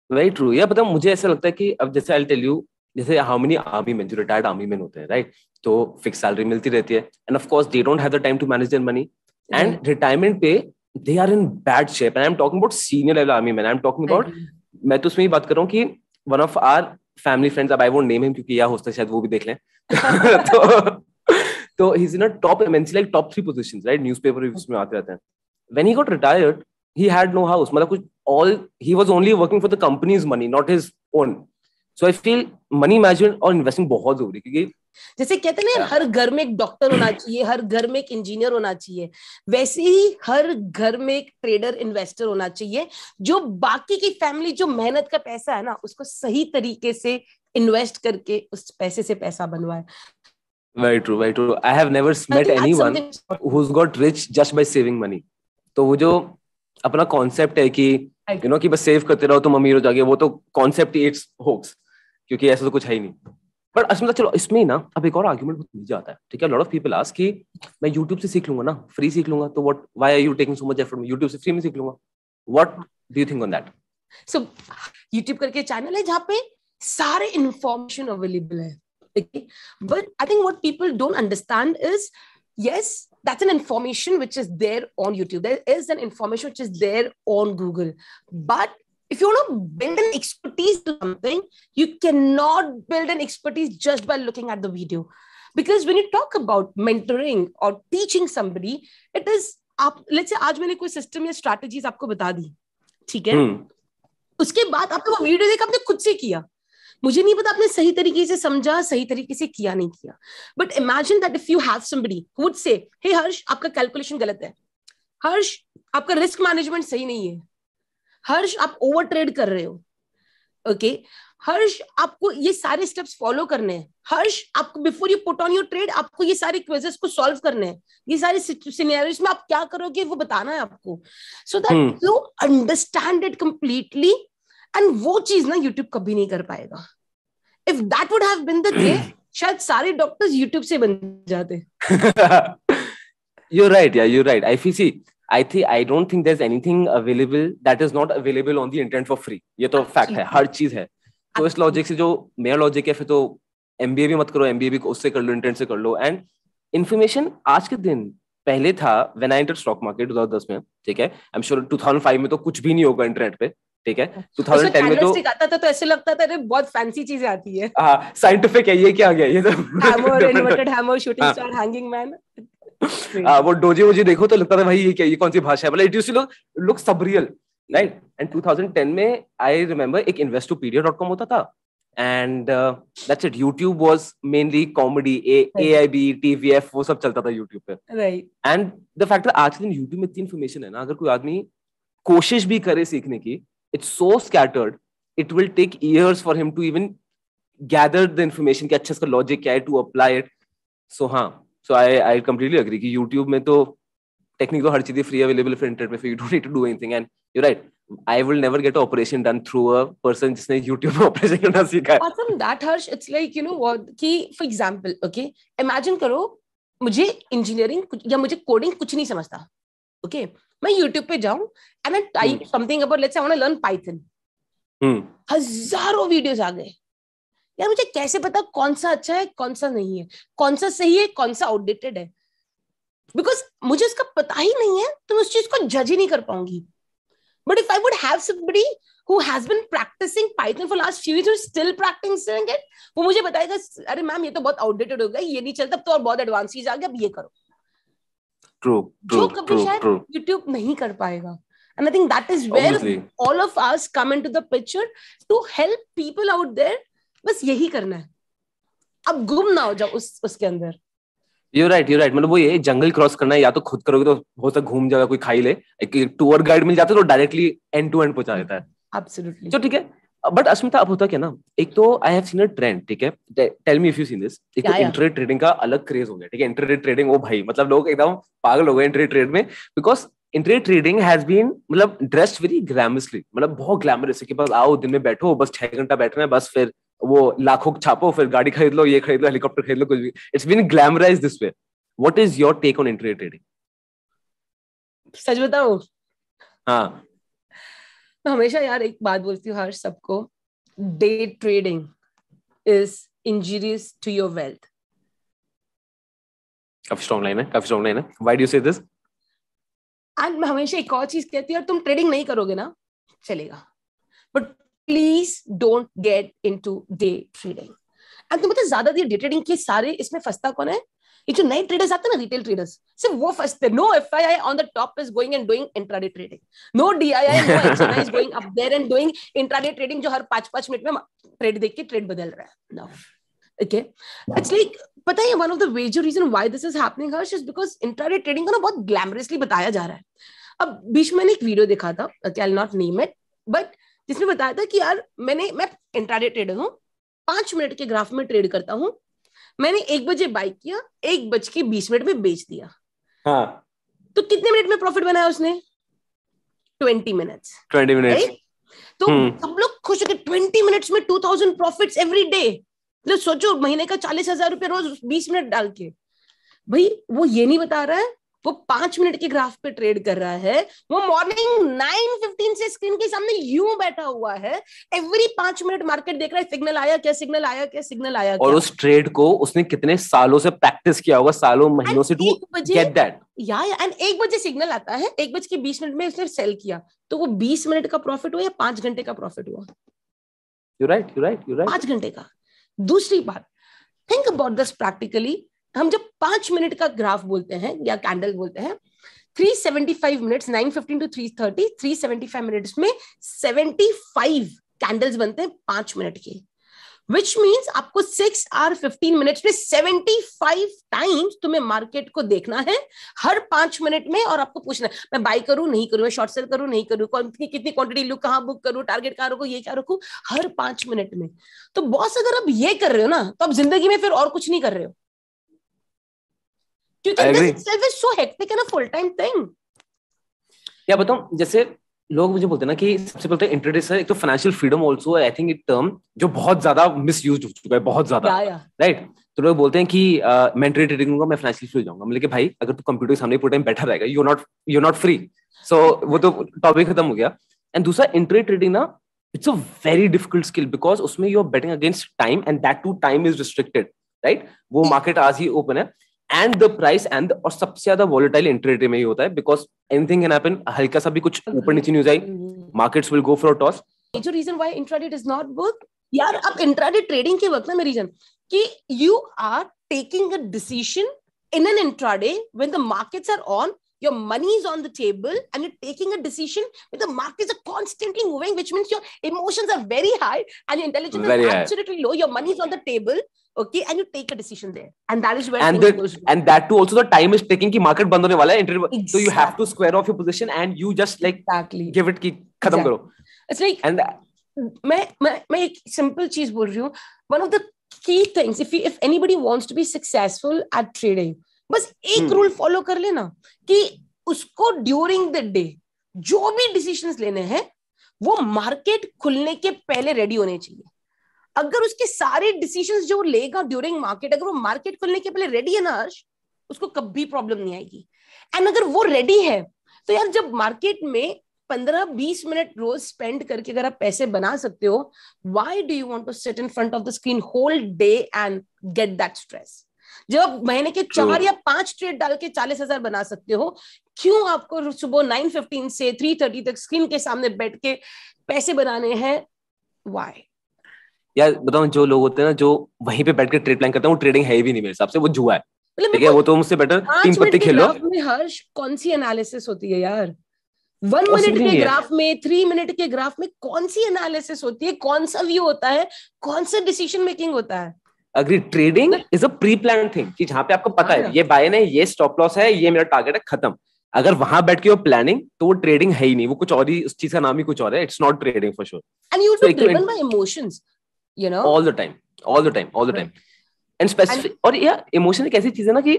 Very true. या पता, मुझे ऐसा लगता है कि अब जैसे आई टेल यू, जैसे हाउ मेनी आर्मी मैन, जो रिटायर्ड आर्मी मैन होते हैं, राइट, तो फिक्स सैलरी मिलती रहती है, and of course they don't have the time to manage their money, and retirement पे they are in bad shape. And I am talking about senior level army man, I am talking about, मैं तो उसमें ही बात कर रहा हूँ कि one of our family friends, अब I won't name him क्योंकि यह होस्ट है, शायद वो भी देख लें. तो he's in a top MNC, like top 3 positions, right? Newspaper reviews में आते रहते हैं. When he got retired, he had no house. मतलब कुछ he was only working for the company's money, not his own. So I feel money management और investing बहुत जरूरी है, क्योंकि जैसे कहते हैं ना, हर घर में एक डॉक्टर होना चाहिए, हर घर में एक इंजीनियर होना चाहिए, वैसे ही हर घर में एक ट्रेडर इन्वेस्टर होना चाहिए, जो बाकी की फैमिली जो मेहनत का पैसा है ना, उसको सही तरीके से इन्वेस्ट करके उस पैसे से पैसा बनवाए. Very true, very true. I have never met anyone who's got rich just by saving money. तो वो जो अपना कॉन्सेप्ट है कि you know कि बस सेव करते रहो तो अमीर हो जाओगे, वो तो कॉन्सेप्ट ही इट्स होक्स, क्योंकि ऐसा तो कुछ है ही नहीं. बट असम चलो इसमें ना अब एक और आर्गुमेंट बहुत नीचे आता है, ठीक है. लॉट ऑफ पीपल आस्क कि मैं YouTube से सीख लूंगा ना, फ्री सीख लूंगा, तो what, why are you taking so much effort, मैं YouTube से फ्री में सीख लूंगा. What do you think on that? So YouTube करके चैनल है जहाँ पे सारे इंफॉर्मेशन अवेलेबल है, okay? But I think what people don't understand is, yes, that's an information which is there on YouTube. There is an information which is there on Google. But if you want to build an expertise to something, you cannot build an expertise just by looking at the video. Because when you talk about mentoring or teaching somebody, it is, let's say आज मैंने कोई सिस्टम या स्ट्रैटेजीज आपको बता दी, ठीक है, उसके बाद आपने वो वीडियो देखा, आपने खुद से किया, मुझे नहीं पता आपने सही तरीके से समझा, सही तरीके से किया नहीं किया. But imagine that if you have somebody who would say, hey हर्ष, आपका कैलकुलेशन गलत है, हर्ष आपका रिस्क मैनेजमेंट सही नहीं है, हर्ष आप ओवर ट्रेड कर रहे हो, ओके, हर्ष आपको ये सारे स्टेप्स फॉलो करने हैं, हर्ष आपको before you put on your trade आपको ये सारे क्विजेस को सॉल्व करने हैं, ये सारे सिनेरियोस में आप क्या करोगे वो बताना है आपको, so that you understand it completely. And वो चीज ना YouTube कभी नहीं कर पाएगा. If that would have been the case, शायद सारे डॉक्टर्स YouTube से बन जाते. You're right, yeah, you're right. I don't think there's anything available that is not available on the internet for free. ये तो फैक्ट है, हर चीज है. तो इस लॉजिक से, जो मेरा लॉजिक है, फिर तो MBA भी मत करो, MBA भी उससे कर लो, इंटरनेट से कर लो. एंड इन्फॉर्मेशन आज के दिन, पहले था when I entered stock market 2010 में, ठीक है, I'm sure 2005 में तो कुछ भी नहीं होगा इंटरनेट पे, ठीक है. 2010 में तो आता था, तो ऐसे लगता था अरे बहुत फैंसी चीजें आती है, हाँ साइंटिफिक है, ये क्या आ गया, ये तो hammer, inverted hammer, shooting star, hanging man. वो डोजी वोजी देखो तो लगता था भाई ये क्या, ये कौन सी भाषा है, मतलब it used to look surreal, right. And 2010 में आई रिमेंबर एक investopedia.com होता था, and that's it. YouTube was mainly comedy, AIB, TVF, वो सब चलता था YouTube पे, राइट. एंड द फैक्ट आज के दिन YouTube में इतनी इन्फॉर्मेशन है ना, अगर कोई आदमी कोशिश भी करे सीखने की, it's so scattered, it will take years for him to even gather the information कि अच्छा इसका logic क्या है, to apply it. So हाँ, so I completely agree कि YouTube में तो टेक्निक तो हर चीज़ फ्री अवेलेबल है इंटरनेट पे, you don't need to do anything. And you're right, I will never get an operation done through a person जिसने YouTube में ऑपरेशन करना सीखा है. Apart from that, Harsh, it's like, you know what, कि for example, okay, imagine करो मुझे इंजीनियरिंग या मुझे कोडिंग कुछ नहीं समझता, okay, मैं YouTube पे जाऊं and I type something about, let's say I want to learn Python. हजारों वीडियोस आ गए यार, मुझे कैसे पता कौन सा अच्छा है, कौन सा नहीं है, कौन सा सही है, कौन सा आउटडेटेड है, बिकॉज मुझे इसका पता ही नहीं है, तो मैं उस चीज को जज ही नहीं कर पाऊंगी. But if I would have somebody who has been practicing Python for last few years and still practicing it, वो मुझे बताएगा अरे मैम ये तो बहुत आउटडेटेड हो गया, ये नहीं चलता, तो और बहुत एडवांस चीज आ गया, अब ये करो. जो कभी शायद YouTube नहीं कर पाएगा. And I think that is where obviously all of us come into the picture to help people out there. बस यही करना है, अब गुम ना हो जाओ उसके अंदर. You're right. मतलब वो ये जंगल क्रॉस करना है, या तो खुद करोगे तो हो सकता घूम जाएगा, कोई खाई ले, एक टूर गाइड मिल जाता है तो डायरेक्टली एंड टू एंड पहुंचा देता है. Absolutely. तो ठीक है, बट अस्मिता अब होता क्या ना, एक तो I have seen a trend, ठीक है, tell me if you seen this. एक तो इंट्राडे ट्रेडिंग का अलग क्रेज हो गया, ठीक है. इंट्राडे ट्रेडिंग, ओ भाई, मतलब लोग एकदम पागल हो गए इंट्राडे ट्रेड में, because intraday trading has been मतलब ड्रेस्ड वेरी ग्लैमरसली, मतलब बहुत ग्लैमरस है कि बस आओ दिन में बैठो, बस 6 घंटा बैठना है, बस फिर वो लाखों छापो, फिर गाड़ी खरीद लो, ये खरीद लो, हेलीकॉप्टर खरीद लो, कुछ भी. It's been glamorised this way. What is your take on intraday trading? सच बताऊं, हाँ, मैं हमेशा यार एक बात बोलती हूँ हर सबको, day trading is injurious to your wealth. काफी स्ट्रॉन्ग लाइन है. Why do you say this? And मैं हमेशा एक और चीज कहती हूँ, तुम ट्रेडिंग नहीं करोगे ना चलेगा, but please don't get into day trading. And तुम पता ज्यादा डे ट्रेडिंग के सारे इसमें फंसता कौन है? ये जो नए ट्रेडर्स आते हैं ना, रिटेल ट्रेडर्स, सिर्फ वो फंसते। No FII on the top is going and doing intraday trading, no DII, no HNI is going up there and doing intraday trading, जो हर 5-5 मिनट में ट्रेड देख के ट्रेड बदल रहा है। नो, ओके, इट्स लाइक, पता है one of the major reason why this is happening Harsh is because intraday trading को ना बहुत ग्लैमरसली बताया जा रहा है। अब बीच में मैंने एक वीडियो देखा था, I will not name it, but जिसमें बताया था कि यार मैं इंट्राडे ट्रेडर हूँ, 5 मिनट के ग्राफ में ट्रेड करता हूँ, मैंने 1 बजे बाई किया, 1:20 में बेच दिया। हाँ, तो कितने मिनट में प्रॉफिट बनाया उसने? 20 मिनट्स। 20 मिनट्स। तो सब लोग खुश हो गए, 20 मिनट्स में 2000 प्रॉफिट्स एवरी डे। मतलब सोचो, महीने का 40,000 रुपए रोज 20 मिनट डाल के। भाई वो ये नहीं बता रहा है, वो 5 मिनट के ग्राफ पे ट्रेड कर रहा है, वो मॉर्निंग 9:15 से स्क्रीन के सामने यूं बैठा हुआ है, एवरी 5 मिनट मार्केट देख रहा है, सिग्नल आया क्या, सिग्नल आया क्या, सिग्नल आया क्या। और उस ट्रेड को उसने कितने सालों से प्रैक्टिस किया होगा, सालों महीनों से, टू गेट दैट। एंड 1 बजे सिग्नल आता है, 1:20 में उसने सेल किया, तो वो 20 मिनट का प्रॉफिट हुआ या 5 घंटे का प्रॉफिट हुआ? यू राइट 5 घंटे का। दूसरी बात, थिंक अबाउट दिस प्रैक्टिकली, हम जब 5 मिनट का ग्राफ बोलते हैं या कैंडल बोलते हैं, 375 मिनट्स, 9:15 to 3:30, 375 मिनट्स में 75 कैंडल्स बनते हैं 5 मिनट के, विच मीन्स आपको 6 hour 15 मिनट्स में 75 टाइम्स तुम्हें मार्केट को देखना है हर 5 मिनट में, और आपको पूछना है मैं बाय करूं नहीं करूं, मैं शॉर्ट सेल करूं नहीं करूं, कितनी क्वांटिटी लूं, कहां बुक करूं, टारगेट कहां रखूं, ये क्या रखूं, हर 5 मिनट में। तो बॉस अगर आप ये कर रहे हो ना, तो आप जिंदगी में फिर और कुछ नहीं कर रहे हो, क्योंकि this itself is so hectic and a full-time thing। या बताऊं, जैसे लोग मुझे बोलते हैं ना कि सबसे पहले इंट्राडे से एक तो financial freedom also, I think, एक टर्म जो बहुत ज्यादा मिसयूज्ड हो चुका है, बहुत ज्यादा, राइट। तो लोग बोलते हैं कि मैं इंट्राडे ट्रेडिंग करूंगा, मैं फाइनेंशियल फ्री हो जाऊंगा। मतलब कि भाई, अगर तू कंप्यूटर के सामने पूरे टाइम बैठा रहेगा, यू नॉट फ्री। सो वो तो टॉपिक खत्म हो गया। एंड दूसरा, इंट्राडे ट्रेडिंग ना, it's a very difficult skill, because उसमें you are betting against time, and that too time is restricted, right. वो मार्केट आज ही ओपन है, एंड द प्राइस एंड, और सबसे ज्यादा वॉलेटाइल इंट्राडे में ही होता है, बिकॉज एनीथिंग कैन हैपन, हल्का सा भी कुछ ऊपर नीचे न्यूज़ आई, markets will go for a toss. Major reason why intraday does not work, यार आप इंट्राडे ट्रेडिंग के वक्त ना, मेरी रीजन कि you are taking a decision in an intraday when the markets are on, your money is on the table and you're taking a decision when the markets are constantly moving, which means your emotions are very high and your intelligence is absolutely low, your money is on the table, okay, and you take a decision there, and that is where things goes wrong. And that too also the time is taking कि market बंद होने वाला है, exactly. So you have to square off your position and you just like exactly give it कि खत्म करो। It's like, and मैं एक simple चीज बोल रही हूँ, one of the key things, if anybody wants to be successful at trading, बस एक रूल फॉलो कर लेना कि उसको ड्यूरिंग द डे जो भी डिसीजंस लेने हैं वो मार्केट खुलने के पहले रेडी होने चाहिए। अगर उसके सारे डिसीजंस जो लेगा ड्यूरिंग मार्केट, अगर वो मार्केट खुलने के पहले रेडी है ना हर्ष, उसको कभी प्रॉब्लम नहीं आएगी। एंड अगर वो रेडी है तो यार, जब मार्केट में 15-20 मिनट रोज स्पेंड करके अगर आप पैसे बना सकते हो, why do you want to sit in front of the screen whole day and get that stress? जब आप महीने के 4 या 5 ट्रेड डाल के 40,000 बना सकते हो, क्यों आपको सुबह 9:15 से 3:30 तक स्क्रीन के सामने बैठ के पैसे बनाने हैं? व्हाई? यार बताओ, जो लोग होते हैं ना, जो वहीं पे बैठ के ट्रेड प्लान करते हैं, वो ट्रेडिंग है ही भी नहीं मेरे हिसाब से, वो जुआ है। ठीक है, वो तो मुझसे बेटर 3 पत्ते खेल लो। हर्ष, कौन सी एनालिसिस होती है यार? 1 मिनट के ग्राफ में, 3 मिनट के ग्राफ में कौन सी एनालिसिस होती है? कौन सा व्यू होता है? कौन सा डिसीजन मेकिंग होता है? Agree, trading is a pre plan thing, कि जहां पे आपको पता है ये बाय है, ये स्टॉप लॉस है, ये मेरा टारगेट है, खत्म। अगर वहां बैठ के वो प्लानिंग, तो वो ट्रेडिंग है ही नहीं, वो कुछ और ही, उस चीज का नाम ही कुछ और है। It's not trading for sure. And you are driven by emotions, you know, all the time and specific. और यार इमोशन एक ऐसी चीज है ना कि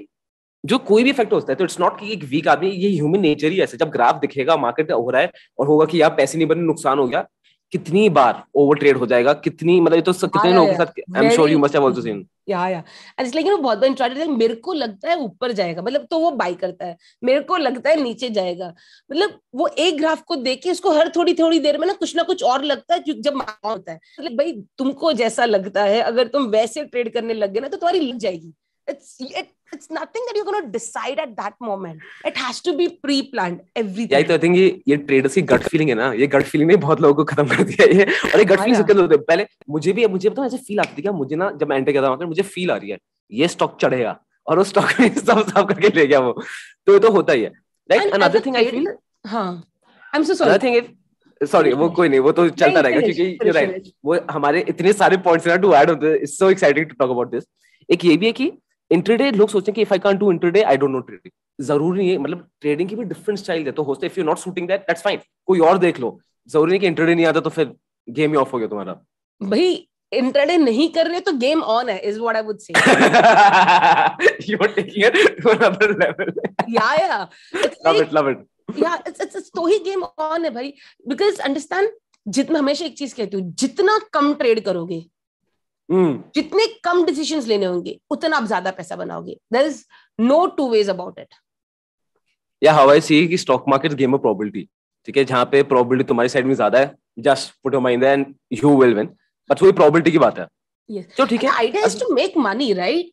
जो कोई भी इफेक्ट होता है, तो इट्स नॉट कि एक वीक आदमी, ये ह्यूमन नेचर ही ऐसे, जब ग्राफ दिखेगा मार्केट हो रहा है और होगा कि यार पैसे नहीं बने, नुकसान हो गया, कितनी बार ओवर ट्रेड हो जाएगा, कितनी, मतलब ये तो कितने लोगों के साथ, I am sure you must have also seen. Yeah and it's like, you know, बहुत बार इंट्राडे मेरे को लगता है ऊपर जाएगा, मतलब तो वो बाय करता है, मेरे को लगता है नीचे जाएगा, मतलब वो एक ग्राफ को देख के उसको हर थोड़ी थोड़ी देर में ना कुछ और लगता है, जब होता है, मतलब भाई तुमको जैसा लगता है, अगर तुम वैसे ट्रेड करने लग गए ना, तो तुम्हारी लग जाएगी। it's nothing that you're going to decide at that moment. It has to be pre-planned, everything. Yeah, तो I think ये ट्रेडर्स की गट फीलिंग है ना, ये गट फीलिंग ने बहुत लोगों को खत्म कर दिया है ये, और ये गट फीलिंग सबके होते हैं। पहले मुझे बताओ ऐसे फील आती थी क्या, मुझे ना जब एंटर किया था मार्केट, मुझे फील आ रही है ये स्टॉक चढ़ेगा, और वो स्टॉक में सब करके ले गया वो, तो ये तो होता ही है, right? Another thing I feel, हाँ, I am so sorry, another thing is, sorry वो कोई नहीं, वो तो चलता रहेगा, क्योंकि यू राइट, वो हमारे इतने सारे पॉइंट्स हैं टू ऐड होते हैं, it's so exciting to talk about this. एक ये भी है कि इंट्राडे लोग सोचते हैं कि if I can't do intraday I don't no trading, जरूरी नहीं है, मतलब ट्रेडिंग की भी डिफरेंट स्टाइल है, तो होते if you not shooting that that's fine, कोई और देख लो, जरूरी नहीं कि इंट्राडे नहीं आता तो फिर गेम ही ऑफ हो गया तुम्हारा। भाई इंट्राडे नहीं कर रहे तो गेम ऑन है, is what I would say. You are taking it to another level. या लव इट या इट्स तो ही गेम ऑन है भाई, बिकॉज़ अंडरस्टैंड, जितना हमेशा एक चीज कहती हूँ, जितना कम ट्रेड करोगे, जितने कम डिसीजंस लेने होंगे, उतना आप ज्यादा पैसा बनाओगे। There is no two ways about it. या हाउ आई सी कि stock market game of probability, ठीक है, जहां पे प्रोबेबिलिटी तुम्हारी साइड में ज्यादा है, just put your mind and you will win, but वही प्रोबेबिलिटी की बात है। तो ठीक है, idea is to make money, right?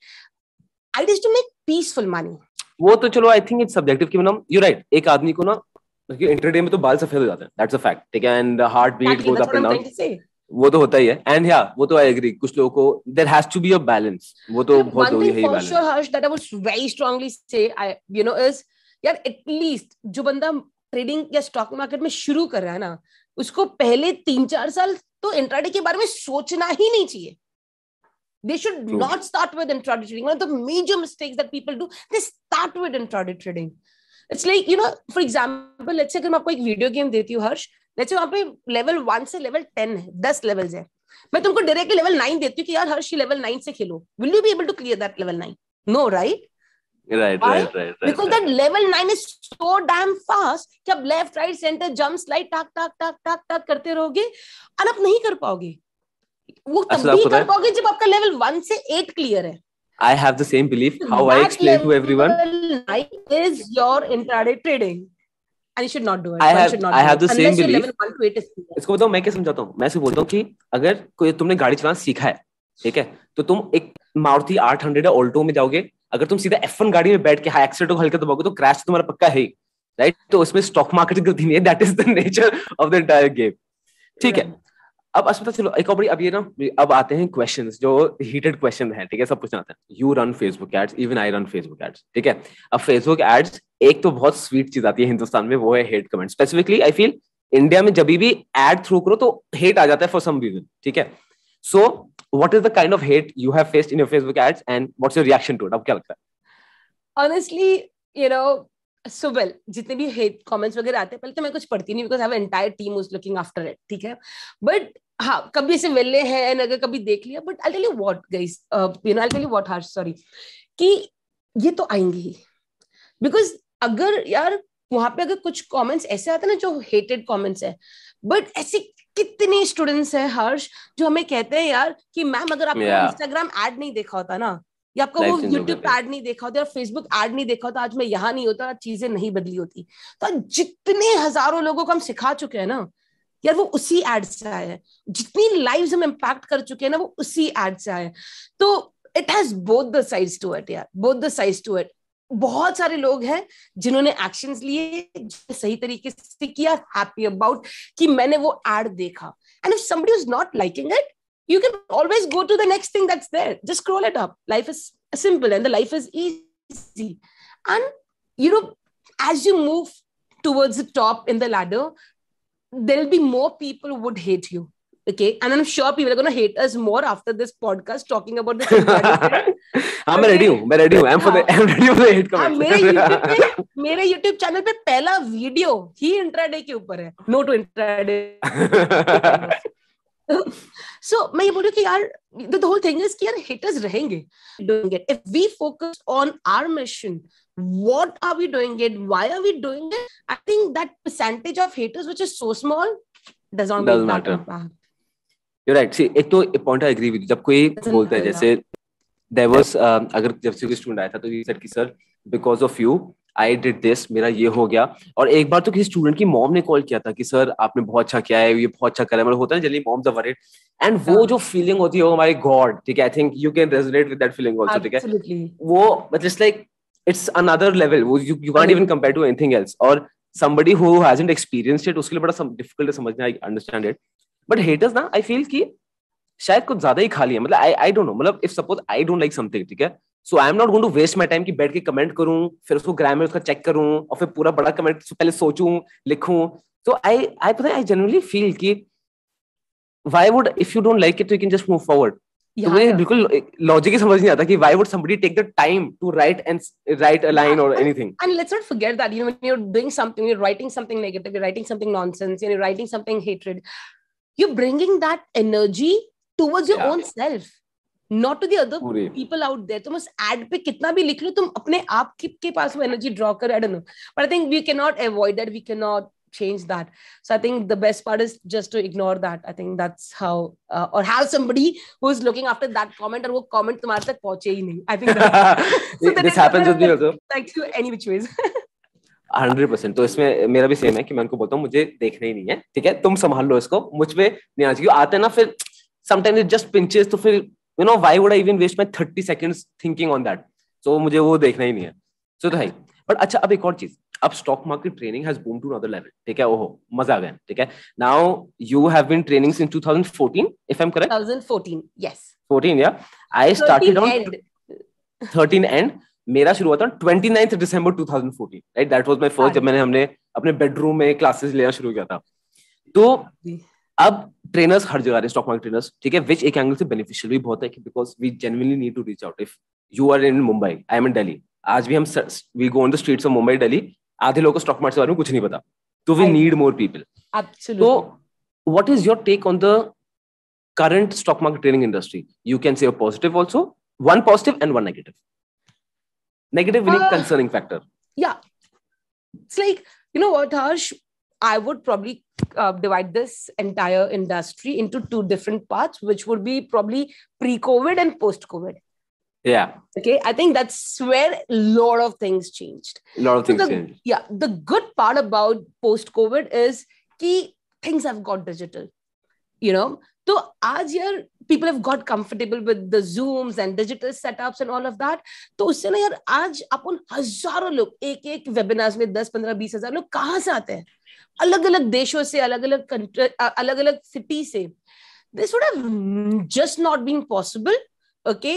Idea is to make peaceful money. वो तो चलो, आई थिंक इट्स सब्जेक्टिव कि मतलब यू राइट, एक आदमी को ना इंट्राडे में तो बाल सफेद हो जाते हैं, दैट्स अ फैक्ट, ठीक है, and heart beat goes up and down, वो तो होता ही है, एंड या वो तो आई एग्री, कुछ लोगों को there has to be a balance, वो तो बहुत जरूरी है balance. For sure Harsh, that I would very strongly say, I you know is, यार एटलीस्ट जो बंदा ट्रेडिंग या स्टॉक मार्केट में शुरू कर रहा है ना, उसको पहले 3-4 साल तो इंट्राडे के बारे में सोचना ही नहीं चाहिए। They should not start with intraday trading. One of the major mistakes that people do, they start with intraday trading. It's like, you know, for example, let's say अगर मैं आपको एक वीडियो गेम देती हूँ हर्ष, let's say वहाँ पे लेवल 1 से लेवल 10 है, 10 लेवल्स है, मैं तुमको डायरेक्टली लेवल 9 देती हूँ कि यार हर्ष लेवल 9 से खेलो, will you be able to clear that level 9? No, right? Right. Because that level 9 is so damn fast कि आप left, right, center, jump, slide, टाक करते रहोगे, और आप नहीं कर पाओगे। वो तब भी कर पाओगे जब आपका लेवल 1 से 8 क्लियर है। I have the same belief. How I explain to everyone is your intraday trading, and you should not do it. I have the same belief. इसको बताओ मैं क्या समझाता हूँ, मैं सिर्फ बोलता हूँ कि अगर कोई तुमने गाड़ी चलाना सीखा है, ठीक है, तो तुम एक मारुति 800 या ऑल्टो में जाओगे, अगर तुम सीधा F1 गाड़ी में बैठ के हाई एक्सीलेटर को हल्के दबाओगे तो क्रैश तुम्हारा पक्का है, राइट? तो उसमें स्टॉक मार्केट की गलती नहीं है, that is the nature of the entire game, ठीक है। अब अस्मिता चलो एक और बड़ी, अब ये ना, अब आते हैं क्वेश्चंस जो हीटेड क्वेश्चन हैं, ठीक है, सब पूछना आता है। You run Facebook ads, even I run Facebook ads, ठीक है। अब फेसबुक एड्स, एक तो बहुत स्वीट चीज आती है हिंदुस्तान में, वो है hate comment. Specifically I feel India में जब भी एड थ्रू करो तो हेट आ जाता है फॉर सम रीजन, ठीक है। So what is the kind of hate you have faced in your Facebook ads and what's your reaction to it? अब क्या लगता है? Honestly, you know, so well, जितने भी हेट कमेंट्स वगैरह आते हैं, पहले तो मैं कुछ पढ़ती नहीं, because I have an entire team who's looking after it, ठीक है। बट हाँ, कभी ऐसे वेले हैं एंड अगर कभी देख लिया, but I tell you what guys, you know, I tell you what Harsh, sorry, कि ये तो आएंगे ही, बिकॉज अगर यार वहां पे अगर कुछ कमेंट्स ऐसे आते हैं ना जो हेटेड कमेंट्स है, बट ऐसे कितने स्टूडेंट्स हैं हर्ष जो हमें कहते हैं यार कि मैम अगर आपको इंस्टाग्राम एड नहीं देखा होता ना, या आपका वो यूट्यूब एड नहीं देखा होता, या फेसबुक एड नहीं देखा होता, आज मैं यहाँ नहीं होता, चीजें नहीं बदली होती। तो जितने हजारों लोगों को हम सिखा चुके हैं ना यार, वो उसी एड से आए हैं। जितनी लाइव्स हम इम्पैक्ट कर चुके हैं ना, वो उसी एड से आए हैं। तो it has both the sides to it यार, both the sides to it. बहुत सारे लोग हैं जिन्होंने एक्शंस लिए, सही तरीके से किया, हैप्पी अबाउट कि मैंने वो एड देखा। And if somebody is not liking it, you can always go to the next thing that's there. Just scroll it up. Life is simple and the life is easy. And, you know, as you move towards the top in the ladder, there'll be more people who would hate you. Okay? And I'm sure people are going to hate us more after this podcast talking about this. I'm ready. I'm ready for the hate comments. मेरे YouTube चैनल पे पहला वीडियो ही इंट्राडे के ऊपर है. No to intraday. So मैं ये बोल रही हूँ कि यार the whole thing is कि यार haters रहेंगे. Doing it. If we focus on our mission, what are we doing it? Why are we doing it? I think that percentage of haters which is so small does not matter. You're right. See, एक तो point I agree with you. जब कोई बोलता है जैसे there was अगर जब से कोई स्टूडेंट आया था तो he said कि sir because of you I did this, मेरा ये हो गया। और एक बार तो किसी स्टूडेंट की मॉम ने कॉल किया था कि सर आपने बहुत अच्छा किया है, ये बहुत अच्छा करा है, मतलब होता है generally moms are worried, and वो जो फीलिंग होती है, ओ माय गॉड, ठीक है, I think you can resonate with that feeling also, ठीक है, Absolutely. वो मतलब लाइक इट्स अनदर लेवल, वो you can't even compare to anything else. और somebody who hasn't experienced it उसके लिए बड़ा डिफिकल्ट है समझना, I understand it. But haters ना, आई फील कि शायद कुछ ज्यादा ही खाली है, मतलब आई डोंट नो, मतलब if suppose I don't like something, ठीक है, so I am not going to waste my time कि बैठ के कमेंट करूं, फिर उसको ग्रामर उसका चेक करूं, और फिर पूरा बड़ा कमेंट पहले सोचूं, लिखूं। तो आई पता है, आई जनरली फील कि why would, if you don't like it you can just move forward. तो मुझे बिल्कुल लॉजिक ही समझ नहीं आता कि why would somebody take the time to write a line और anything. And let's not forget that, when you're doing something, you're writing something negative, you're writing something nonsense, you're writing something hatred, you're bringing that energy towards your own self, not to the other people out there. तुम उस ad पे कितना भी लिख लो, तुम अपने आप के पास वो energy draw कर, I don't know, but I think we cannot avoid that, we cannot change that. So I think the best part is just to ignore that. I think that's how, or have somebody who is looking after that comment, और वो comment तुम्हारे तक पहुंचे ही नहीं. I think so this happens with me also, like to any which ways. 100%। तो इसमें मेरा भी सेम है कि मैं उनको बोलता हूँ मुझे देखना ही नहीं है, ठीक है, तुम संभाल लो इसको, मुझ पे नहीं आना चाहिए। आते हैं ना फिर समटाइम्स इट जस्ट पिंचेस, तो फिर you know why would I even waste my 30 seconds thinking on that, so मुझे वो देखना ही नहीं है। सो तो है। बट अच्छा, अब एक और चीज, अब stock market training has boom to another level, ठीक है, ओहो मजा आ गया, ठीक है। Now you have been training since 2014 if I am correct. 2014, yes, 14, या आई स्टार्टेड ऑन 13 एंड मेरा शुरू हुआ था 29 दिसंबर 2014, right, that was my first, जब हमने अपने बेडरूम में क्लासेस लेना शुरू किया था। तो अब ट्रेनर्स हर जगह, स्टॉक मार्केट ट्रेनर्स, ठीक है, विच एक एंगल से बेनिफिशियल भी बहुत है, because we genuinely need to reach out. If you are in Mumbai, I am in Delhi, आज भी हम we go on the streets of Mumbai, Delhi, आधे लोगों को स्टॉक मार्केट के बारे में कुछ नहीं पता, तो वी नीड मोर पीपल। तो what is your take on the current stock market training industry? You can say a positive also, one positive and one negative. Negative meaning concerning factor. Yeah, it's like, you know what, Harsh, I would probably divide this entire industry into two different parts, which would be probably pre-COVID and post-COVID. Yeah. Okay, I think that's where a lot of things changed. Changed. Yeah, the good part about post-COVID is that things have got digital, you know. So आज यार people have got comfortable with the Zooms and digital setups and all of that. तो उससे ना यार आज अपन हजारों लोग एक वेबिनार्स में 10, 15, 20 हजार लोग कहाँ से आते हैं, अलग अलग देशों से, अलग अलग सिटी से. This would have just not been possible, okay,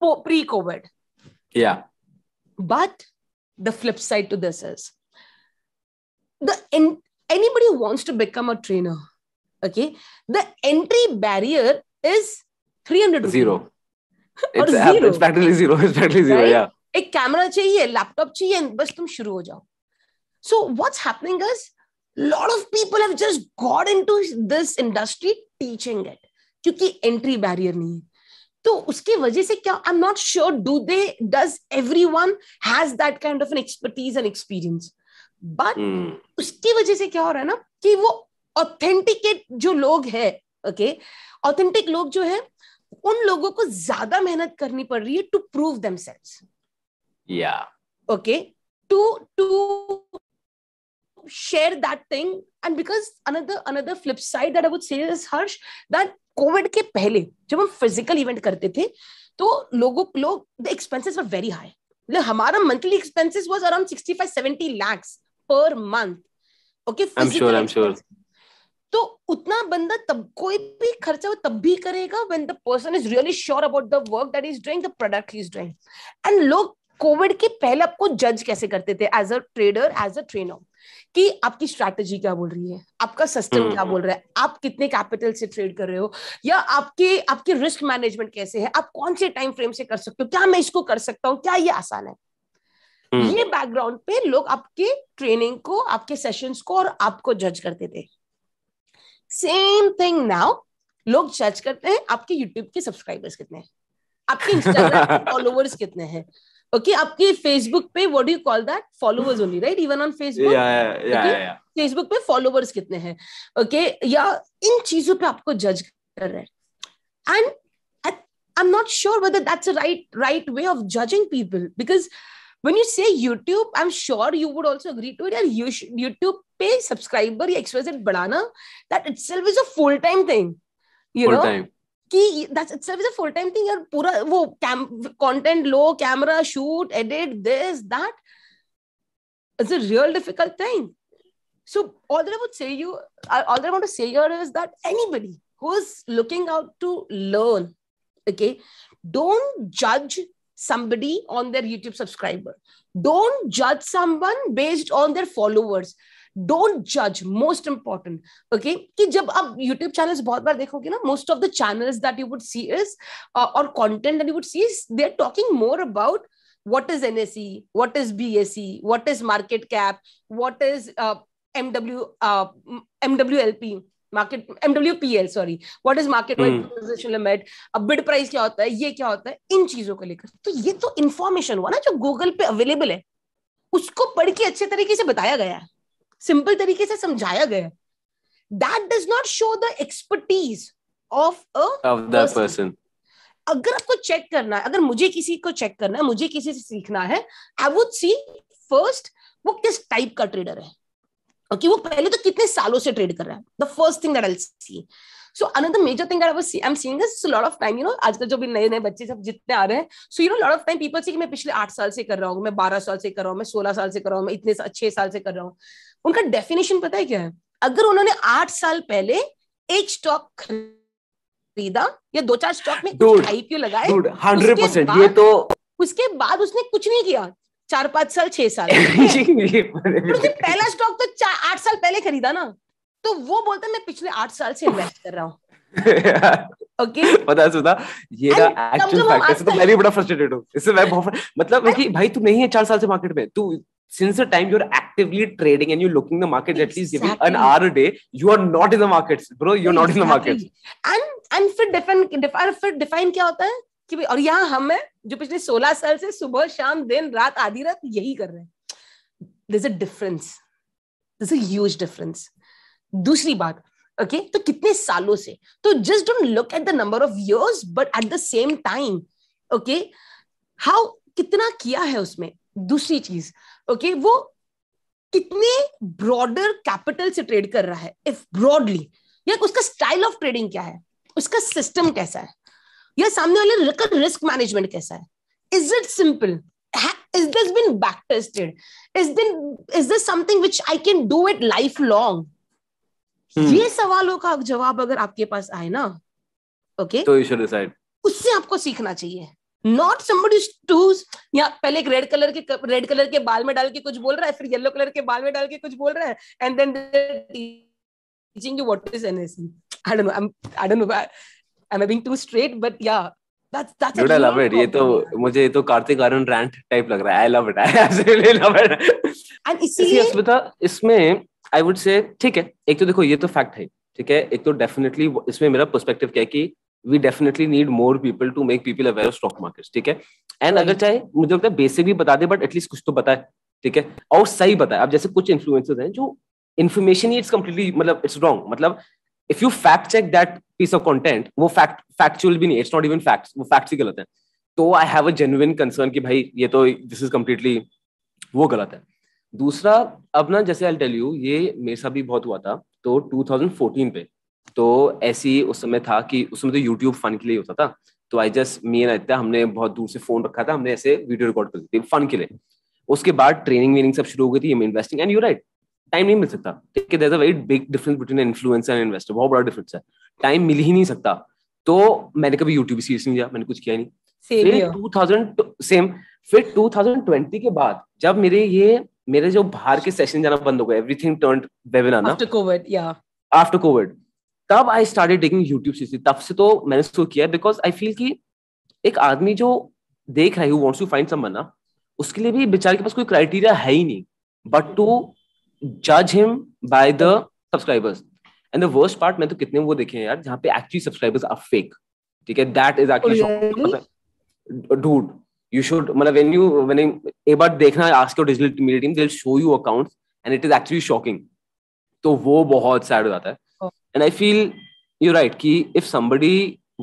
pre-COVID. Yeah. But the flip side to this is anybody who wants to become a trainer, okay, the entry barrier is 300 rupees. Zero. It's practically zero. It's practically zero, right? Yeah. एक कैमरा चाहिए, लैपटॉप चाहिए, बस तुम शुरू हो जाओ. So what's happening is lot of people have just got into this industry teaching it, क्योंकि entry barrier नहीं है. तो उसकी वजह से क्या, I'm not sure does everyone has that kind of an expertise and experience, but उसकी वजह से क्या हो रहा है ना कि वो ऑथेंटिकेट जो लोग हैं, ओके, ऑथेंटिक लोग जो है, उन लोगों को ज्यादा मेहनत करनी पड़ रही है टू प्रूव देमसेल्व्स. या okay, to share that thing. And because another flip side that I would say is, Harsh, that COVID के पहले जब हम physical event करते थे तो लोग the expenses were very high. हमारा monthly expenses was around 65-70 lakhs per month. Okay, I'm sure. तो उतना बंदा तब कोई भी खर्चा वो तब भी करेगा when the person is really sure about the work that he's doing, the product he's doing. And लोग कोविड के पहले आपको जज कैसे करते थे as a trader, as a trainer, कि आपकी स्ट्रैटेजी क्या बोल रही है, आपका सिस्टम क्या बोल रहा है, आप कितने कैपिटल से ट्रेड कर रहे हो, या आपके रिस्क मैनेजमेंट कैसे है, आप कौन से टाइम फ्रेम से कर सकते हो, क्या मैं इसको कर सकता हूँ, क्या ये आसान है. ये बैकग्राउंड पे लोग आपके ट्रेनिंग को, आपके सेशंस को और आपको जज करते थे. सेम थिंग नाउ, लोग जज करते हैं आपके यूट्यूब के सब्सक्राइबर्स कितने हैं, आपके इंस्टाग्राम के फॉलोवर्स कितने हैं, okay, आपके फेसबुक पे what do you call that, followers only, right, even on Facebook. Yeah. Facebook पे फॉलोवर्स कितने हैं, okay, या इन चीजों पे आपको जज कर रहे हैं. And I'm not sure whether that's a right way of judging people, because when you say YouTube, I'm sure you would also agree to it. यार YouTube पे subscriber या XYZ बढ़ाना, that itself is a full time thing. You full know, time. कि that itself is a full time thing. यार पूरा वो content low, camera shoot, edit this that. It's a real difficult thing. So all that I want to say here is that anybody who is looking out to learn, okay, don't judge somebody on their YouTube subscriber. Don't judge someone based on their followers. Don't judge, most important, okay? कि जब आप YouTube channels बहुत बार देखोगे ना, most of the channels that you would see is or content that you would see is they're talking more about what is NSE, what is BSE, what is market cap, what is MWLP, market MWPL, sorry, what is market wide position limit, अब bid price क्या होता है, ये क्या होता है, इन चीजों को लेकर. तो ये तो इंफॉर्मेशन हुआ ना जो गूगल पे अवेलेबल है, उसको पढ़ के अच्छे तरीके से बताया गया है, सिंपल तरीके से समझाया गया है. That does not show the expertise of that person. अगर आपको चेक करना है, अगर मुझे किसी को चेक करना है, मुझे किसी से सीखना है, आई वुड सी फर्स्ट वो किस टाइप का ट्रेडर है, ओके, वो पहले तो कितने सालों से ट्रेड कर रहा है. The first thing that I will see. So another major thing that I am seeing is lot of time, आजकल जो भी नए नए बच्चे सब जितने आ रहे हैं, so lot of time people से कि मैं पिछले 8 साल से कर रहा हूँ, मैं 12 साल से कर रहा हूँ, मैं 16 साल से कर रहा हूँ, मैं इतने 6 साल से कर रहा हूँ. उनका डेफिनेशन पता है क्या है? अगर उन्होंने 8 साल पहले एक स्टॉक खरीदा या 2-4 स्टॉक में कुछ आईपीओ लगाए, 100%, ये तो उसके बाद उसने कुछ नहीं किया 4-5 साल 6 साल उसने पहला स्टॉक तो 8 साल पहले खरीदा ना, तो वो बोलता है मैं पिछले 8 साल से इन्वेस्ट कर रहा हूँ. ओके, पता है सुधा, ये ना एक्चुअल फैक्ट है. तो मैं भी बड़ा फ्रस्ट्रेटेड हूँ इससे. मैं बहुत मतलब कि भाई तू नहीं है 4 साल से मार्केट में, तू since the time you're actively trading and you're looking the market, at least giving an hour a day, you are not in the markets, bro. You're not in the markets. And फिर define क्या होता है कि भाई, और यहाँ हम हैं जो पिछले 16 साल से सुबह शाम दिन रात आधी रात यही कर रहे हैं. There's a difference. There's a huge difference. दूसरी बात, okay, तो कितने सालों से, तो just don't look at the number of years, but at the same time, okay, how कितना किया है उसमें. दूसरी चीज, ओके, वो कितने ब्रॉडर कैपिटल से ट्रेड कर रहा है, इफ ब्रॉडली, या उसका स्टाइल ऑफ ट्रेडिंग क्या है, उसका सिस्टम कैसा है, या सामने वाले का रिस्क मैनेजमेंट कैसा है. Is it simple? Is this been back tested? Is this something which I can do it lifelong? ये सवालों का जवाब अगर आपके पास आए ना, ओके, तो you should decide. उससे आपको सीखना चाहिए. Not somebody who's या पहले एक रेड कलर के बाल में डाल के कुछ बोल रहा है, फिर येलो कलर के बाल में डाल के कुछ बोल रहा है, and then teaching you what is NSE. I don't know. Am I being too straight? But yeah, that's Dude, I love it. ये तो मुझे तो कार्तिक आर्यन rant टाइप लग रहा है. I love it. I absolutely love it. And इसीलिए इसमें I would say ठीक है, एक तो देखो ये तो फैक्ट है, ठीक है. एक तो डेफिनेटली इसमें मेरा पर्सपेक्टिव क्या है कि we definitely need more people to make people aware of stock markets, ठीक है. एंड अगर चाहे मुझे लगता है बेसिक भी बता दे, बट एटलीस्ट कुछ तो बताए, ठीक है, और सही बताए. अब जैसे कुछ इन्फ्लुएंसर्स हैं जो इन्फॉर्मेशन ही इट्स कंप्लीटली मतलब इट्स रॉन्ग. मतलब if you fact check that piece of content, वो फैक्चुअल भी नहीं, इट्स नॉट इवन फैक्ट्स, वो फैक्ट्स ही गलत है. तो I have a genuine concern कि भाई ये तो दिस इज कंप्लीटली वो गलत है. दूसरा, अब ना जैसे आई टेल यू, ये मेरे साथ भी बहुत हुआ था. तो 2014 पे तो ऐसी उस समय था कि उस समय तो यूट्यूब फन के लिए होता था. तो I just me and Aditya, हमने बहुत दूर से फोन रखा था, हमने ऐसे वीडियो रिकॉर्ड कर दी थी फन के लिए. उसके बाद ट्रेनिंग सब शुरू हो गई थी, investing. And you right, time नहीं मिल सकता, ठीक है. There is a very big difference between influencer and investor. बहुत बड़ा डिफरेंस है, टाइम मिल ही नहीं सकता. तो मैंने कभी यूट्यूब सीरीज नहीं लिया, मैंने कुछ किया नहीं. फिर 2020 के बाद जब मेरे जो बाहर के सेशन जाना बंद हो गए, एवरीथिंग टर्न्ड वेबिनार ना आफ्टर कोविड, तब I started taking YouTube series. तब से तो मैंने शुरू किया, बिकॉज आई फील कि एक आदमी जो देख रहा है, who wants to find someone ना, उसके लिए भी बेचारे के पास कोई क्राइटेरिया है ही नहीं बट टू जज him by the subscribers. And the worst part, मैं तो कितने वो देखे हैं यार जहाँ पे एक्चुअली सब्सक्राइबर्स आर फेक, ठीक है. That is actually dude, you should मतलब when एक बार देखना, ask your digital media team, they'll show you accounts and it is actually shocking. तो वो बहुत sad हो जाता है. And I feel you're right कि if somebody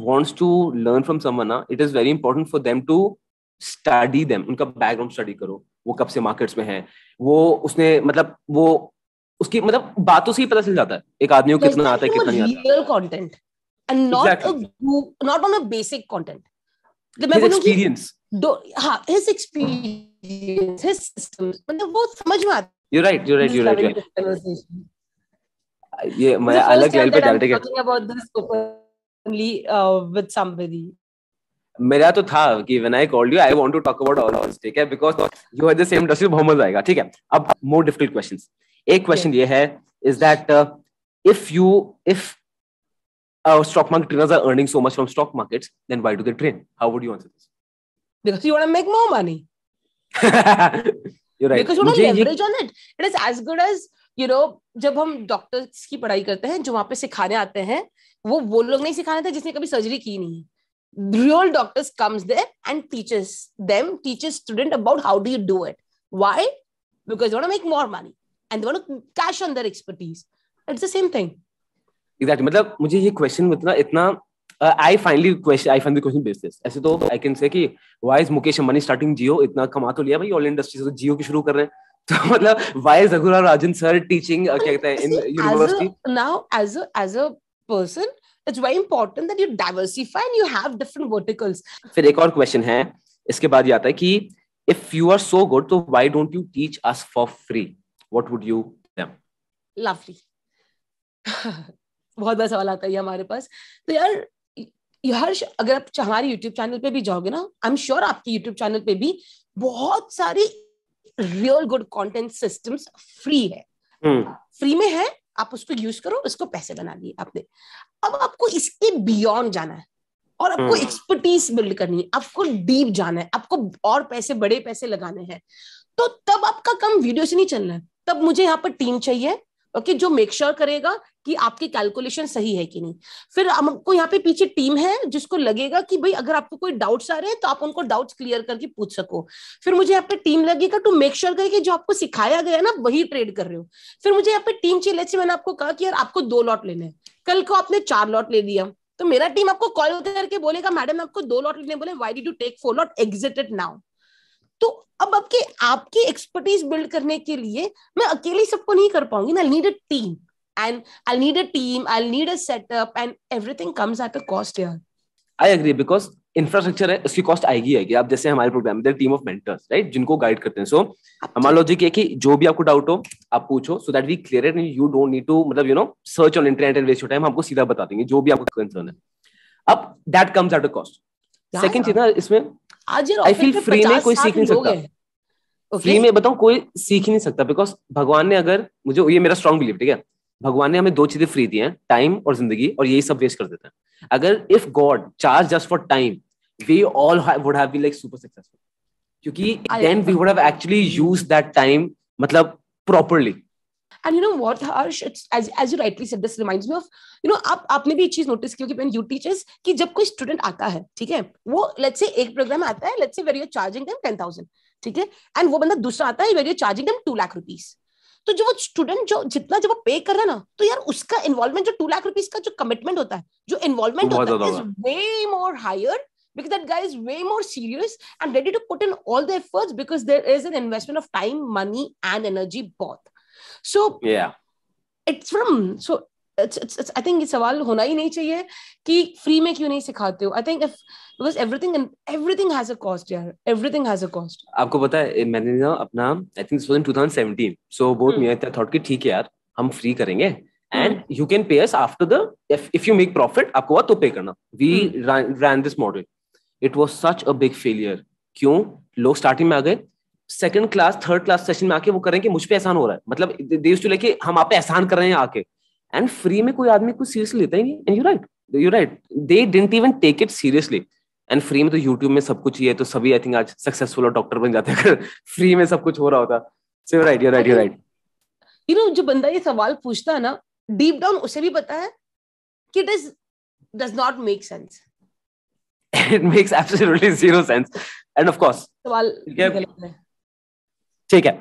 wants to learn from someone, it is very important for them to study them. उनका background study करो, वो कब से मार्केट्स में है, वो उसने मतलब वो उसकी मतलब बातों से ही पता चल जाता है एक आदमी को कितना आता है कितना नहीं आता। Real content and not on a basic content. मैं हिज बोलूंगी एक्सपीरियंस, हाँ, हिज एक्सपीरियंस, हिज सिस्टम्स, मतलब वो समझ में आता you right you right you right. है। ये मैं अलग लेवल पे जा रहा talking about this openly with somebody. मेरा तो था कि when I called you I want to talk about all this, ठीक है, because you are the same industry, बहुत मजा आएगा, ठीक है। अब मोर डिफिकल्ट क्वेश्चंस। एक क्वेश्चन ये है, is that if stock market trainers are earning so much from stock markets, then why do they train? How would you answer this? Because you want to make more money. You're right. Because you want to leverage on it. It is as good as, you know, जब हम डॉक्टर्स की पढ़ाई करते हैं, जो वहां पे सिखाने आते हैं, वो लोग नहीं सिखाने थे जिसने कभी सर्जरी की नहीं है। Real doctors comes there and teaches student about how do you do it. Why? Because they want to make more money and they want to cash on their expertise. It's the same thing. Exactly. मतलब मुझे ये क्वेश्चन इतना I find the question baseless. ऐसे तो I can say कि why is Mukesh Ambani starting Jio? इतना कमा तो लिया भाई ऑल इंडस्ट्री से, तो जियो की शुरू कर रहे हैं। तो मतलब why is Raghuram Rajan sir teaching क्या कहते हैं in university? Now as a person, it's very important that you diversify and you have different verticals. फिर एक और क्वेश्चन है इसके बाद ये आता है कि if you are so good, तो why don't you teach us for free? What would you tell them? Lovely. बहुत बड़ा सवाल आता है हमारे पास। तो यार अगर आप हमारे यूट्यूब चैनल पे भी जाओगे ना, आई एम श्योर आपके यूट्यूब चैनल पे भी बहुत सारी real good content systems free है। फ्री में है, आप उसको यूज करो, उसको पैसे बना लिए आपने। अब आपको इसके बियॉन्ड जाना है और आपको एक्सपर्टीज बिल्ड करनी है, आपको डीप जाना है, आपको और पैसे, बड़े पैसे लगाने हैं, तो तब आपका काम वीडियो से नहीं चलना है। तब मुझे यहाँ पर टीम चाहिए, ओके, जो मेक श्योर करेगा कि आपकी कैलकुलेशन सही है कि नहीं। फिर हमको यहाँ पे पीछे टीम है जिसको लगेगा कि भाई अगर आपको कोई डाउट्स आ रहे हैं तो आप उनको डाउट्स क्लियर करके पूछ सको। फिर मुझे यहाँ पे टीम लगेगा टू मेक श्योर करे कि जो आपको सिखाया गया ना वही ट्रेड कर रहे हो। फिर मुझे यहाँ पे टीम चाहिए, जैसे मैंने आपको कहा कि यार आपको 2 लॉट लेने हैं, कल को आपने 4 लॉट ले लिया, तो मेरा टीम आपको कॉल करके बोलेगा मैडम आपको 2 लॉट लेने बोले, why did you take 4 lot, exit it now. तो अब आपकी एक्सपर्टीज बिल्ड करने के लिए मैं अकेले सबको नहीं कर पाऊंगी ना, I need a team and I'll need a team, I'll need a setup and everything comes at a cost here. I agree because infrastructure है, उसकी कॉस्ट आएगी। आप जैसे हमारे प्रोग्राम में टीम ऑफ मेंटर्स, राइट, जिनको गाइड करते हैं। सो हमारा लॉजिक है कि जो भी आपको डाउट हो आप पूछो, so that we clear it, you don't need to मतलब you know search on internet and waste your time. हमको सीधा बता देंगे जो भी आपको कंसर्न है। अब that comes at a cost. Second चीज ना इसमें, आई फील फ्री में कोई सीख नहीं सकता। फ्री में बताऊं कोई सीख ही नहीं सकता, बिकॉज भगवान ने, अगर मुझे ये मेरा स्ट्रॉन्ग बिलीव, ठीक है, भगवान ने हमें 2 चीजें फ्री दी हैं, टाइम और जिंदगी, और यही सब वेस्ट कर देते हैं। अगर if God charge just for time, we all would have been like super successful, क्योंकि then we would have actually used that time मतलब properly. And you know what, Harsh, it's as you rightly said, this reminds me of, you know, आपने भी एक चीज नोटिस की होगी when you teachers कि जब कोई स्टूडेंट आता है, ठीक है, वो लेट्स से एक प्रोग्राम आता है, let's say where you're charging them 10,000, ठीक है, एंड वो बंदा दूसरा आता है where you're charging them 2 lakh rupees. तो जो वो स्टूडेंट जो जितना जब वो पे कर रहा है ना, तो यार उसका इन्वॉल्वमेंट जो 2 लाख रुपीस का जो कमिटमेंट होता है, जो इन्वॉल्वमेंट होता है, is way more higher because that guy is way more serious and ready to put in all the efforts because there is an investment of time, money and energy both. So yeah, it's from, so it's I think ये सवाल होना ही नहीं चाहिए कि फ्री में क्यों नहीं सिखाते हो। I think if because everything has a cost यार, everything has a cost। आपको पता है मैंने ना अपना I think this was in 2017, so both me and I thought कि ठीक है यार हम फ्री करेंगे and you can pay us after the if you make profit, आपको वो तो पे करना। We ran this model, it was such a big failure। क्यों? लोग स्टार्टिंग में आ गए, second class third class session में आके वो करेंगे मुझ पे एहसान हो रहा है, मतलब दे यूज्ड टू लेके हम आप पे एहसान कर रहे हैं आके, एंड फ्री में कोई आदमी कुछ सीरियसली लेता ही नहीं। And you right they didn't even take it seriously. And free में तो यूट्यूब में सब कुछ ही है, तो सभी आई थिंक आज सक्सेसफुल और डॉक्टर बन जाते हैं अगर फ्री में सब कुछ हो रहा होता। So you right you know जो बंदा ये सवाल पूछता है ना, डीप डाउन उसे भी पता है कि it does not make sense. It makes absolutely zero sense, and of course सवाल गलत है। ठीक है,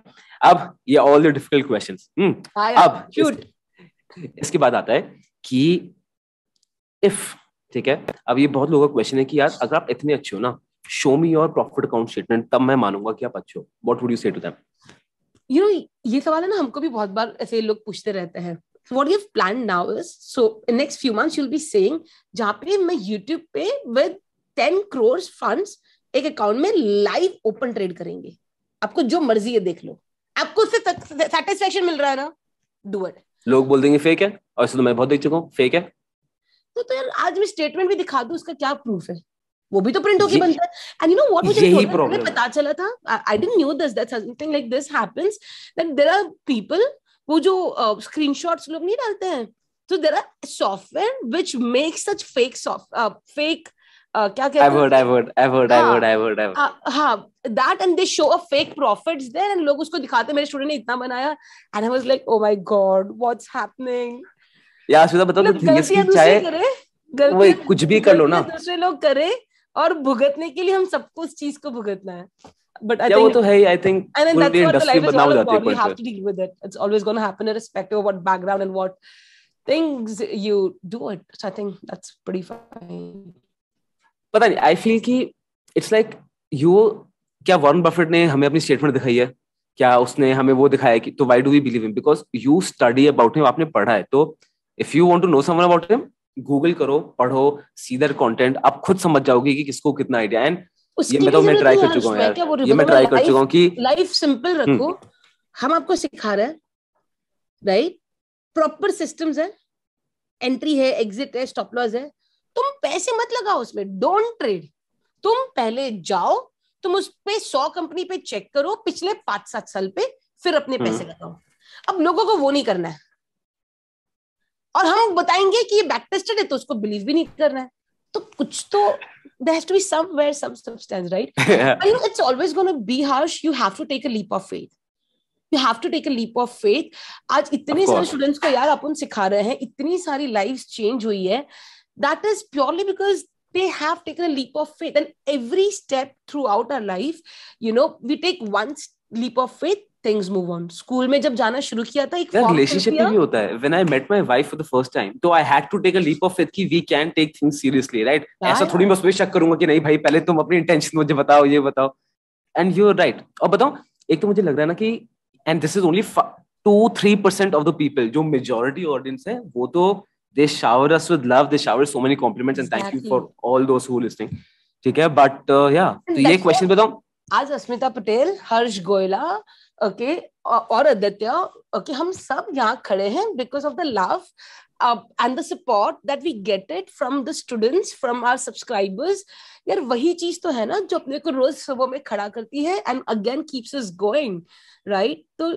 अब ये all the difficult questions। अब इसके बाद आता है कि if, ठीक है, अब ये बहुत लोगों का क्वेश्चन है कि यार अगर आप इतने अच्छे हो ना, show me your profit account statement, तब मैं मानूंगा कि आप अच्छे हो. What would you say to them? You know, ये सवाल है ना, हमको भी बहुत बार ऐसे लोग पूछते रहते हैं. So what you've planned now is, so in next few months you'll be saying, जहाँ पे मैं YouTube पे with 10 crores funds एक अकाउंट में लाइव ओपन ट्रेड करेंगे, आपको जो मर्जी है देख लो, आपको उससे सेटिस्फेक्शन मिल रहा है ना, डू इट. लोग बोल देंगे फेक है, और ऐसे तो मैं बहुत देख चुका हूँ फेक है. तो यार आज मैं स्टेटमेंट भी दिखा दूं, उसका क्या प्रूफ है? वो भी तो प्रिंट होके बनता है. एंड यू नो व्हाट, मुझे यही थोड़ा प्रॉब्लम पता चला था, I didn't knew this, that something like this happens, that there are people, वो जो स्क्रीनशॉट्स लोग नहीं डालते हैं, तो there are software which makes such fake fake क्या कहते हैं, I've heard. हाँ, that and they show a fake profits there and लोग उसको दिखाते, मेरे स्टूडेंट ने इतना बनाया, and I was like, oh my god, what's happening? यार सुधा बताओ, तो गलतियां दूसरे करे, वही कुछ भी कर लो ना, दूसरे लोग करे, और भुगतने के लिए हम सबको उस चीज को भुगतना है. But I वो think, तो है ही, I think and then पूरी that's what the industry life is बदनाम all हो जाती है about. We पॉइंट have पे. to deal with it. It's always going to happen irrespective of what background and what things you do it. So I think that's pretty fine. पता नहीं, आई फील कि इट्स लाइक यू, क्या वॉरेन बफेट ने हमें अपनी स्टेटमेंट दिखाई है, क्या उसने हमें वो दिखाया कि, तो why do we believe him? Because you study about him, आपने पढ़ा है. तो if you want to know someone about him, Google करो, पढ़ो, सी देयर कंटेंट, आप खुद समझ जाओगे कि किसको कितना आइडिया. एंड ये मैं ट्राई कर चुका हूँ यार, ये मैं ट्राई कर चुका हूँ कि लाइफ सिंपल रखो. हम आपको सिखा रहे हैं, राइट? प्रॉपर सिस्टम्स है, एंट्री है, एग्जिट है, स्टॉप लॉस है. तुम पैसे मत लगाओ उसमें, डोंट ट्रेड. तुम पहले जाओ, तुम उस पे 100 कंपनी पे चेक करो पिछले 5-7 साल पे, फिर अपने पैसे लगाओ. अब लोगों को वो नहीं करना है, और हम बताएंगे कि ये बैक टेस्टेड है तो उसको बिलीव भी नहीं करना है. तो कुछ तो there has to be somewhere some substance, right? And you know, it's always going to be harsh. You have to take a leap of faith. You have to take a leap of faith. आज इतने सारे स्टूडेंट्स को यार अपन सिखा रहे हैं, इतनी सारी लाइव्स चेंज हुई है. That is purely because they have taken a leap of faith, and every step throughout our life, you know, we take one leap of faith, things move on. School में जब जाना शुरू किया था, एक रिलेशनशिप में भी होता है. When I met my wife for the first time, तो I had to take a leap of faith कि we can take things seriously, right? ऐसा थोड़ी मैं उसमें शक करूंगा कि नहीं भाई, पहले तुम अपनी इंटेंशन मुझे बताओ, ये बताओ. And you're right. और बताओ, एक तो मुझे लग रहा है ना कि, and this is only 2-3% of the people, जो majority audience है, वो तो they shower us with love, they shower so many compliments, and thank you for all those who are listening. ठीक है, but yeah, तो ये क्वेश्चन बताओ. आज अस्मिता पटेल, हर्ष गोयला, ओके, और आदित्य, ओके, हम सब यहाँ खड़े हैं because of the love and the support that we get it from the students, from our subscribers. यार वही चीज तो है ना जो अपने को रोज सुबह में खड़ा करती है and again keeps us going, right? तो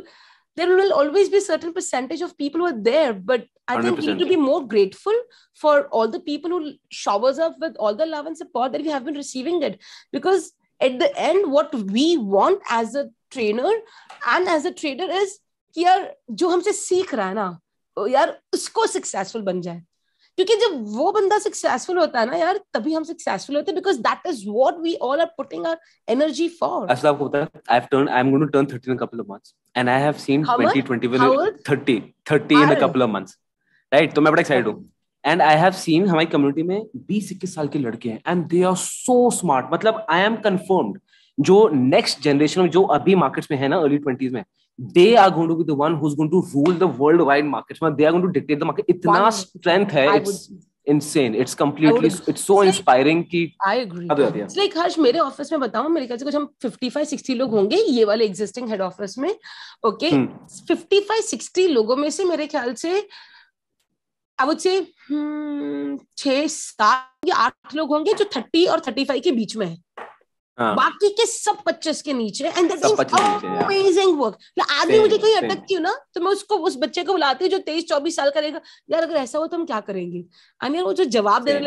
there will always be a certain percentage of people who are there, but I think we need to be more grateful for all the people who showers us with all the love and support that we have been receiving it. Because at the end, what we want as a trainer and as a trader is कि यार जो हमसे सीख रहा है ना, यार उसको सक्सेसफुल बन जाए. क्योंकि जब वो बंदा सक्सेसफुल होता है ना यार, तभी हम सक्सेसफुल होते हैं, because that is what we all are putting our energy for. ऐसा आपको पता है, I'm going to turn 30 in a couple of months, and I have seen 30 in a couple of months, right? तो मैं बड़ा excited हूँ. And I have seen हमारी community में 20-21 साल के लड़के हैं, and they are so smart. मतलब I am confirmed, जो next generation में जो अभी markets में है ना, early 20s में, they are going to be the one who's going to rule the worldwide markets. They are going to dictate the market. इतना strength है, it's insane. It's completely, it's so inspiring कि I agree. It's like हर्ष, मेरे ऑफिस में बताऊं, मेरे ख्याल से कुछ हम 55-60 लोग होंगे ये वाले existing head office में, okay? 55-60 लोगों में से मेरे ख्याल से I would say 6-7 या 8 लोग होंगे जो 30 और 35 के बीच में है. बाकी के सब 25 के नीचे, and that is amazing work. आज भी मुझे कहीं अटकती हूँ ना, तो मैं उसको, उस बच्चे को बुलाती हूँ जो 23-24 साल करेगा, यार अगर ऐसा हो तो हम क्या करेंगे. एंड वो जो जवाब दे रहे,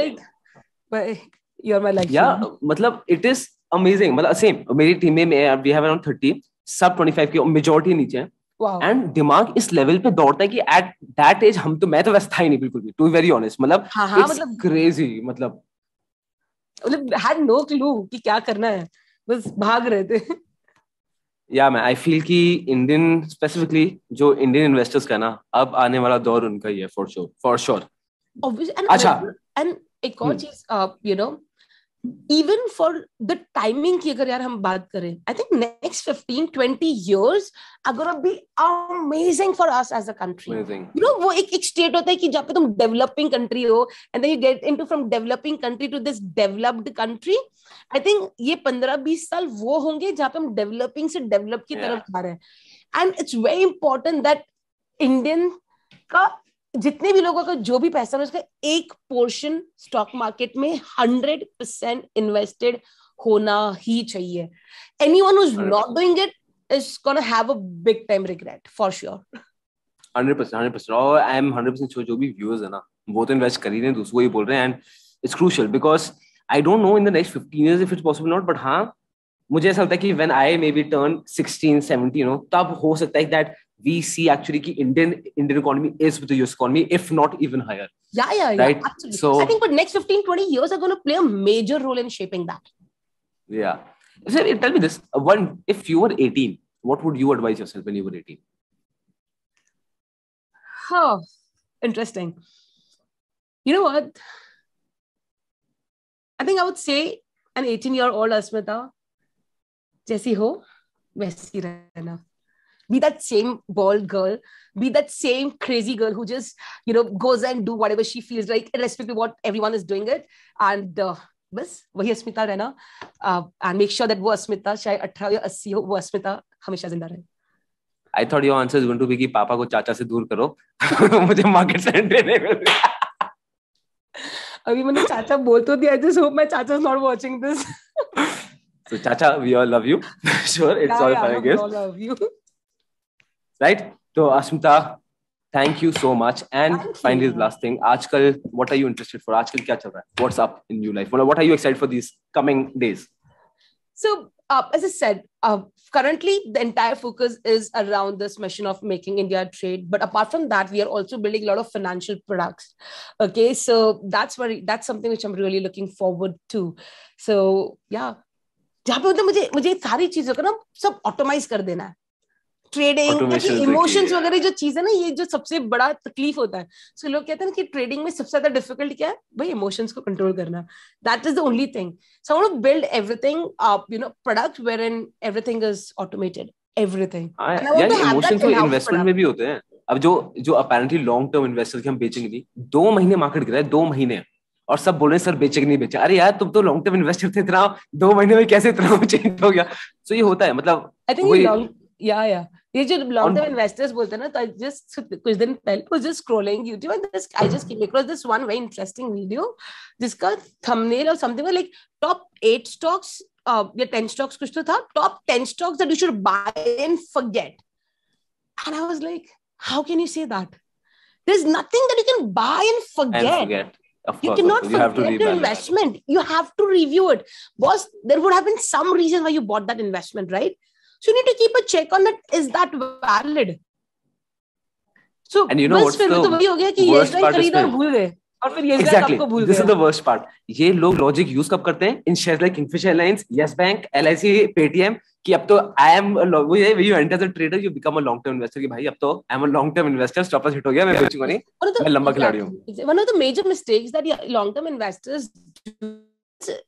like you are my life. या मतलब इट इज अमेजिंग. मतलब सेम मेरी टीम में वी हैव अराउंड 30, सब 25 की मेजॉरिटी नीचे है. एंड दिमाग इस लेवल पे दौड़ता है कि एट दैट एज मैं तो वैसा था ही नहीं बिल्कुल भी, टू बी वेरी ऑनेस्ट. मतलब इट्स क्रेजी. मतलब had no clue कि क्या करना है, बस भाग रहे थे. या मैं आई फील कि इंडियन स्पेसिफिकली जो इंडियन इन्वेस्टर्स का ना, अब आने वाला दौर उनका ही है, फॉर श्योर. अच्छा, एंड एक और चीज, you know, even for the timing की अगर यार हम बात करें, I think next 15-20 years are gonna be amazing for us as a country. Amazing. You know, वो एक state होता है कि जहाँ पे तुम developing country हो, and then you get into from developing country to this developed country. I think ये 15-20 साल वो होंगे जहाँ पे हम developing से develop की तरफ जा रहे हैं. And it's very important that Indian का जितने भी लोगों का जो भी पैसा है उसका एक पोर्शन स्टॉक मार्केट में 100% इन्वेस्टेड होना ही चाहिए. Anyone who's not doing it is gonna have a big time regret for sure. 100%. और I am 100% sure जो भी viewers है ना वो तो इन्वेस्ट कर ही रहे हैं, दूसरों ही बोल रहे हैं, and it's crucial because I don't know in the next 15 years if it's possible or not, but हाँ मुझे ऐसा लगता है कि when I maybe turn 16-17, you know, तब हो सकता है that we see actually कि Indian economy is with the US economy, if not even higher. Yeah, right? Absolutely. So I think for next 15-20 years are going to play a major role in shaping that. Yeah. So tell me this, if you were 18, what would you advise yourself when you were 18? Oh, interesting. You know what? I think I would say an 18-year-old Asmita, जैसी हो वैसी रहना. Be that same bald girl, be that same crazy girl who just, you know, goes and do whatever she feels like, irrespective of what everyone is doing it. And बस वही अस्मिता रहना. And make sure that वो अस्मिता चाहे 18 या 80 हो, वो अस्मिता हमेशा जिंदा रहे. I thought your answer is going to be कि पापा को चाचा से दूर करो. मुझे मार्केट से एंट्री नहीं मिल रही. अभी मैंने चाचा बोल तो दिया. I just hope my chacha is not watching this. So Chacha, we all love you. Sure, it's all fun, I guess. We all love you. Right? So Asmita, thank you so much. And finally, the last thing, आजकल what are you interested for? आजकल क्या चल रहा है? What's up in your life? What are you excited for these coming days? So, as I said, currently the entire focus is around this mission of making India trade. But apart from that, we are also building a lot of financial products. Okay, so that's something which I'm really looking forward to. So, yeah. जहाँ पे मतलब मुझे सारी चीजों को ना सब ऑटोमाइज कर देना है. ट्रेडिंग, इमोशंस वगैरह जो चीज है ना, ये जो सबसे बड़ा तकलीफ होता है. सो लोग कहते हैं ना कि ट्रेडिंग में सबसे ज्यादा डिफिकल्ट क्या है भाई? इमोशंस को कंट्रोल करना. That is the only thing. So I want to build everything, you know, product wherein everything is automated, everything. यार इमोशंस तो इन्वेस्टमेंट में भी होते हैं. अब जो अपेरेंटली लॉन्ग टर्म इन्वेस्टर की हम बेचेंगे नहीं, 2 महीने मार्केट गिरा है, 2 महीने, और सब बोल रहे हैं सर बेचे कि नहीं बेचे. अरे यार तुम तो लॉन्ग टर्म इन्वेस्टर थे, इतना 2 महीने में कैसे इतना चेंज हो गया? सो ये होता है. मतलब आई थिंक ये जो लॉन्ग टर्म इन्वेस्टर्स बोलते हैं ना, तो जस्ट कुछ दिन पहले was just scrolling YouTube and I just came across this one very interesting video जिसका thumbnail or something like top 8 stocks या 10 stocks कुछ तो था, top 10 stocks that you should buy and forget. And I was like, how can you say that? There's nothing that you can buy and forget. Of you course, cannot you have forget your investment. You have to review it. Boss, there would have been some reason why you bought that investment, right? So you need to keep a check on that. Is that valid? So, and you know what's the worst part is exactly this is the worst part. ये लोग लॉजिक यूज कब करते हैं in shares like Kingfisher Airlines, Yes Bank, LIC, Paytm, कि अब तो I am you enter as a trader, you become a long term investor, कि भाई अब तो I am a long term investor, stop loss hit हो गया, मैं बेचूंगा नहीं, मैं लंबा खिलाड़ी हूं. One of the major mistakes that long term investors,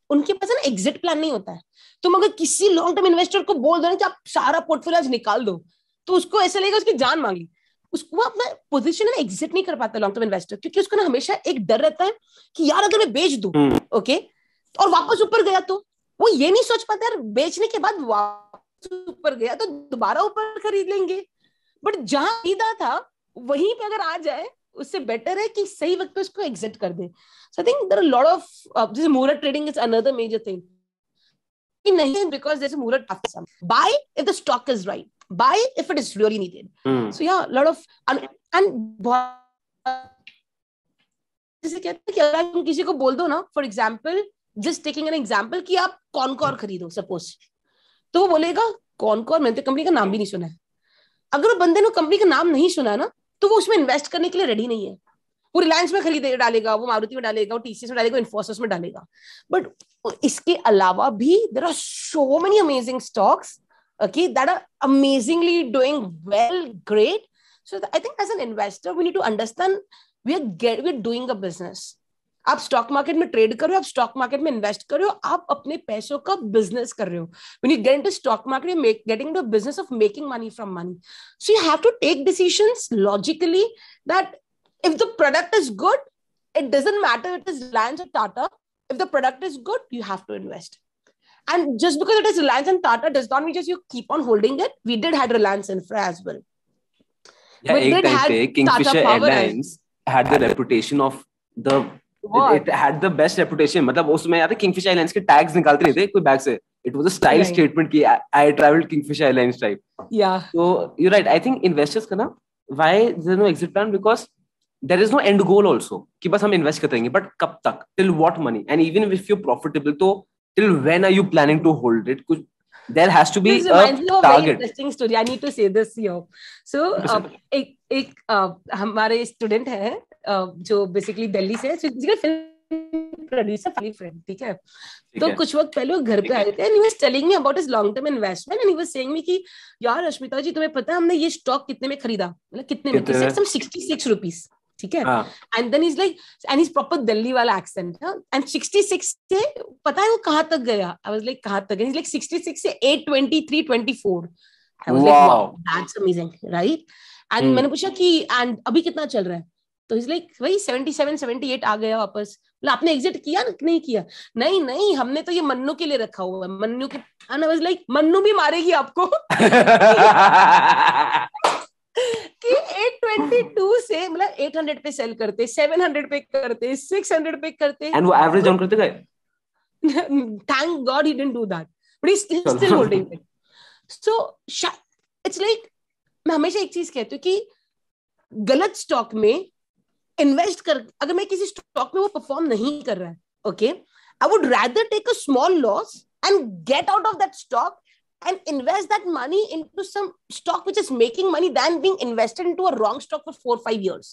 उनके पास ना एग्जिट प्लान नहीं होता है. तुम अगर किसी लॉन्ग टर्म इन्वेस्टर को बोल दो ना कि आप सारा पोर्टफोलियो आज निकाल दो, तो उसको ऐसा लगेगा उसकी जान मांगी. उसको अपना पोजीशन में एग्जिट नहीं कर पाता लॉन्ग टर्म इन्वेस्टर, क्योंकि उसको ना हमेशा एक डर रहता है कि यार अगर मैं बेच दूं, ओके, और वापस ऊपर गया, तो वो ये नहीं सोच पाता यार बेचने के बाद वापस ऊपर गया तो दोबारा ऊपर खरीद लेंगे. बट जहां खरीदा था वहीं पे अगर आ जाए, उससे बेटर है कि सही वक्त पे उसको एग्जिट कर दे. So I think there are lot of this Muhurat trading is another major thing. नहीं, because there's a Murat after. Buy if the stock is right. Buy if it is really needed. So yeah, a lot of and जैसे कहते हैं कि अगर तुम किसी को बोल दो ना, for example, just taking an example, कि आप कॉनकॉर खरीदो सपोज, तो वो बोलेगा कॉनकॉर, मैंने तो कंपनी का नाम भी नहीं सुना है. अगर वो बंदे ने कंपनी का नाम नहीं सुना ना, तो वो उसमें इन्वेस्ट करने के लिए रेडी नहीं है. वो रिलायंस में खरीदे डालेगा, वो मारुति में डालेगा, वो TCS में डालेगा, इन्फोसिस में डालेगा. बट इसके अलावा भी there are so many amazing stocks, okay, that are amazingly doing well, great. So I think as an investor we need to understand we're doing a business. आप स्टॉक मार्केट में ट्रेड कर रहे हो, आप स्टॉक मार्केट में इन्वेस्ट कर रहे हो, आप अपने पैसों का बिजनेस कर रहे हो. When you get into stock market, you're getting into a business of making money from money. So you have to take decisions logically that if the product is good, it doesn't matter if it is Reliance or Tata. If the product is good, you have to invest. And just because it is Reliance and Tata does not mean just you keep on holding it. We did have Reliance Infra as well. Yeah, We did have Kingfisher Tata Power Airlines had the reputation of the it had the best reputation. मतलब उसमें यार Kingfisher Airlines के tags निकालते नहीं थे कोई बैग से. It was a style statement कि I traveled Kingfisher Airlines type. Yeah. So you're right. I think investors का ना why there is no exit plan because there is no end goal also कि बस हम invest करते रहेंगे. But कब तक? Till what money? And even if you're profitable, तो till when are you planning to hold it? कुछ there has to be this reminds me of a very target. interesting story. I need to say this here. So एक हमारे स्टूडेंट है जो बेसिकली दिल्ली से फिल्म प्रोड्यूसर फनी फ्रेंड, ठीक है. तो कुछ वक्त पहले वो घर पे आए थे and he was telling me about his long term investment and he was saying me कि यार अश्मिता जी तुम्हें पता है हमने ये स्टॉक कितने में खरीदा, मतलब कितने में, some 66 rupees, ठीक है. And then he's like, and he's proper Delhi वाला accent, and 66 से पता है वो कहाँ तक गया. I was like कहाँ तक गया? He's like 66 से 823, 24. I was like wow, that's amazing, right? And मैंने पूछा कि and अभी कितना चल रहा है? तो he's like वही 77, 78 आ गया वापस. मतलब आपने एग्जिट किया नहीं किया? नहीं हमने तो ये मन्नू के लिए रखा हुआ है, मन्नू के. And I was like Mannu भी मारेगी आपको कि 822 से मतलब 800 पे सेल करते, 700 पे करते, 600 पे करते. And वो एवरेज डाउन करते गए. Thank God he didn't do that, but he's still holding it. So it's like मैं हमेशा एक चीज कहती हूँ कि गलत स्टॉक में इन्वेस्ट कर, अगर मैं किसी स्टॉक में वो परफॉर्म नहीं कर रहा है, okay, I would rather take a small loss and get out of that stock and invest that money into some stock which is making money than being invested into a wrong stock for 4-5 years.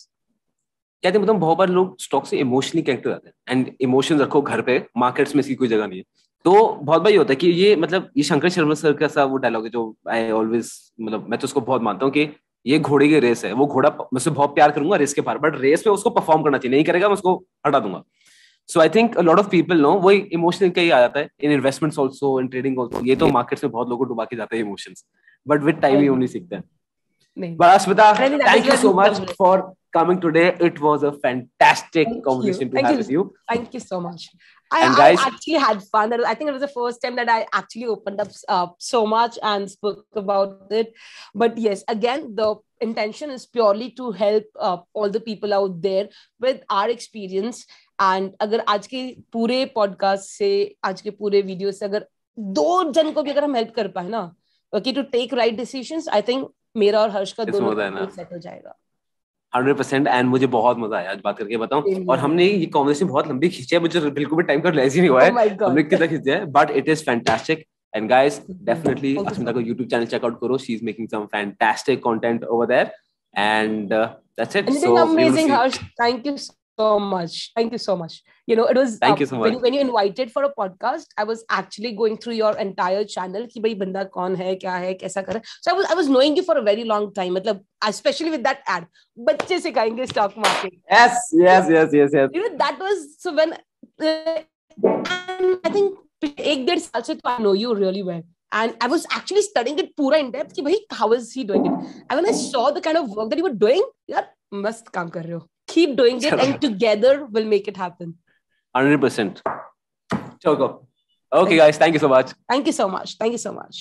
कहते हैं मतलब बहुत बार लोग स्टॉक से इमोशनली कनेक्ट हो जाते हैं एंड इमोशंस रखो घर पे, मार्केट्स में इसकी कोई जगह नहीं है. तो बहुत बार ये होता है कि ये मतलब ये शंकर शर्मा सर का सा वो डायलॉग है जो आई ऑलवेज मतलब मैं तो उसको बहुत मानता हूँ कि ये घोड़े की रेस है, वो घोड़ा मुझसे बहुत प्यार करूंगा रेस के पार, बट रेस में उसको परफॉर्म करना चाहिए, नहीं करेगा मैं उसको हटा दूंगा. So I think a lot of people know वो इमोशनल का ही आ जाता है in investments also, in trading also. ये तो मार्केट्स में बहुत लोगों को डुबा के जाते हैं emotions, but with time he only सीखते हैं. But Asmita, thank you so much for coming today. It was a fantastic conversation to have with you. Thank you so much. I actually had fun. I think it was the first time that I actually opened up so much and spoke about it. But yes, again, the intention is purely to help all the people out there with our experience. And अगर आज के पूरे पॉडकास्ट से, आज के पूरे वीडियो से अगर 2 जन को भी अगर हम हेल्प कर पाए ना, okay, to take right decisions, I think मेरा और हर्ष का दोनों का सेट हो जाएगा 100%. एंड मुझे बहुत मजा आया आज बात करके, बताऊं. और हमने ये कॉन्वर्सेशन बहुत लंबी खींची है, मुझे बिल्कुल भी टाइम का लेस ही नहीं हुआ है. हमने कितना खींचा है, but it is fantastic. And guys, definitely Asmita को YouTube चैनल चेकआउट करो. She is making some fantastic content over there and that's it. So amazing Harsh, thank you so much. Thank you so much. You know, it was thank you so much. When you invited for a podcast, I was actually going through your entire channel कि भाई बंदा कौन है, क्या है, कैसा कर रहा है. So I was knowing you for a very long time. मतलब especially with that ad, बच्चे सिखाएंगे stock market. Yes. You know, that was so when I think 1-1.5 साल से तो I know you really well. And I was actually studying it पूरा in depth कि भाई how is he doing it. And when I saw the kind of work that you were doing, यार मस्त काम कर रहे हो. Keep doing it and together we'll make it happen. 100%. Chalo. Okay guys, thank you so much. Thank you so much.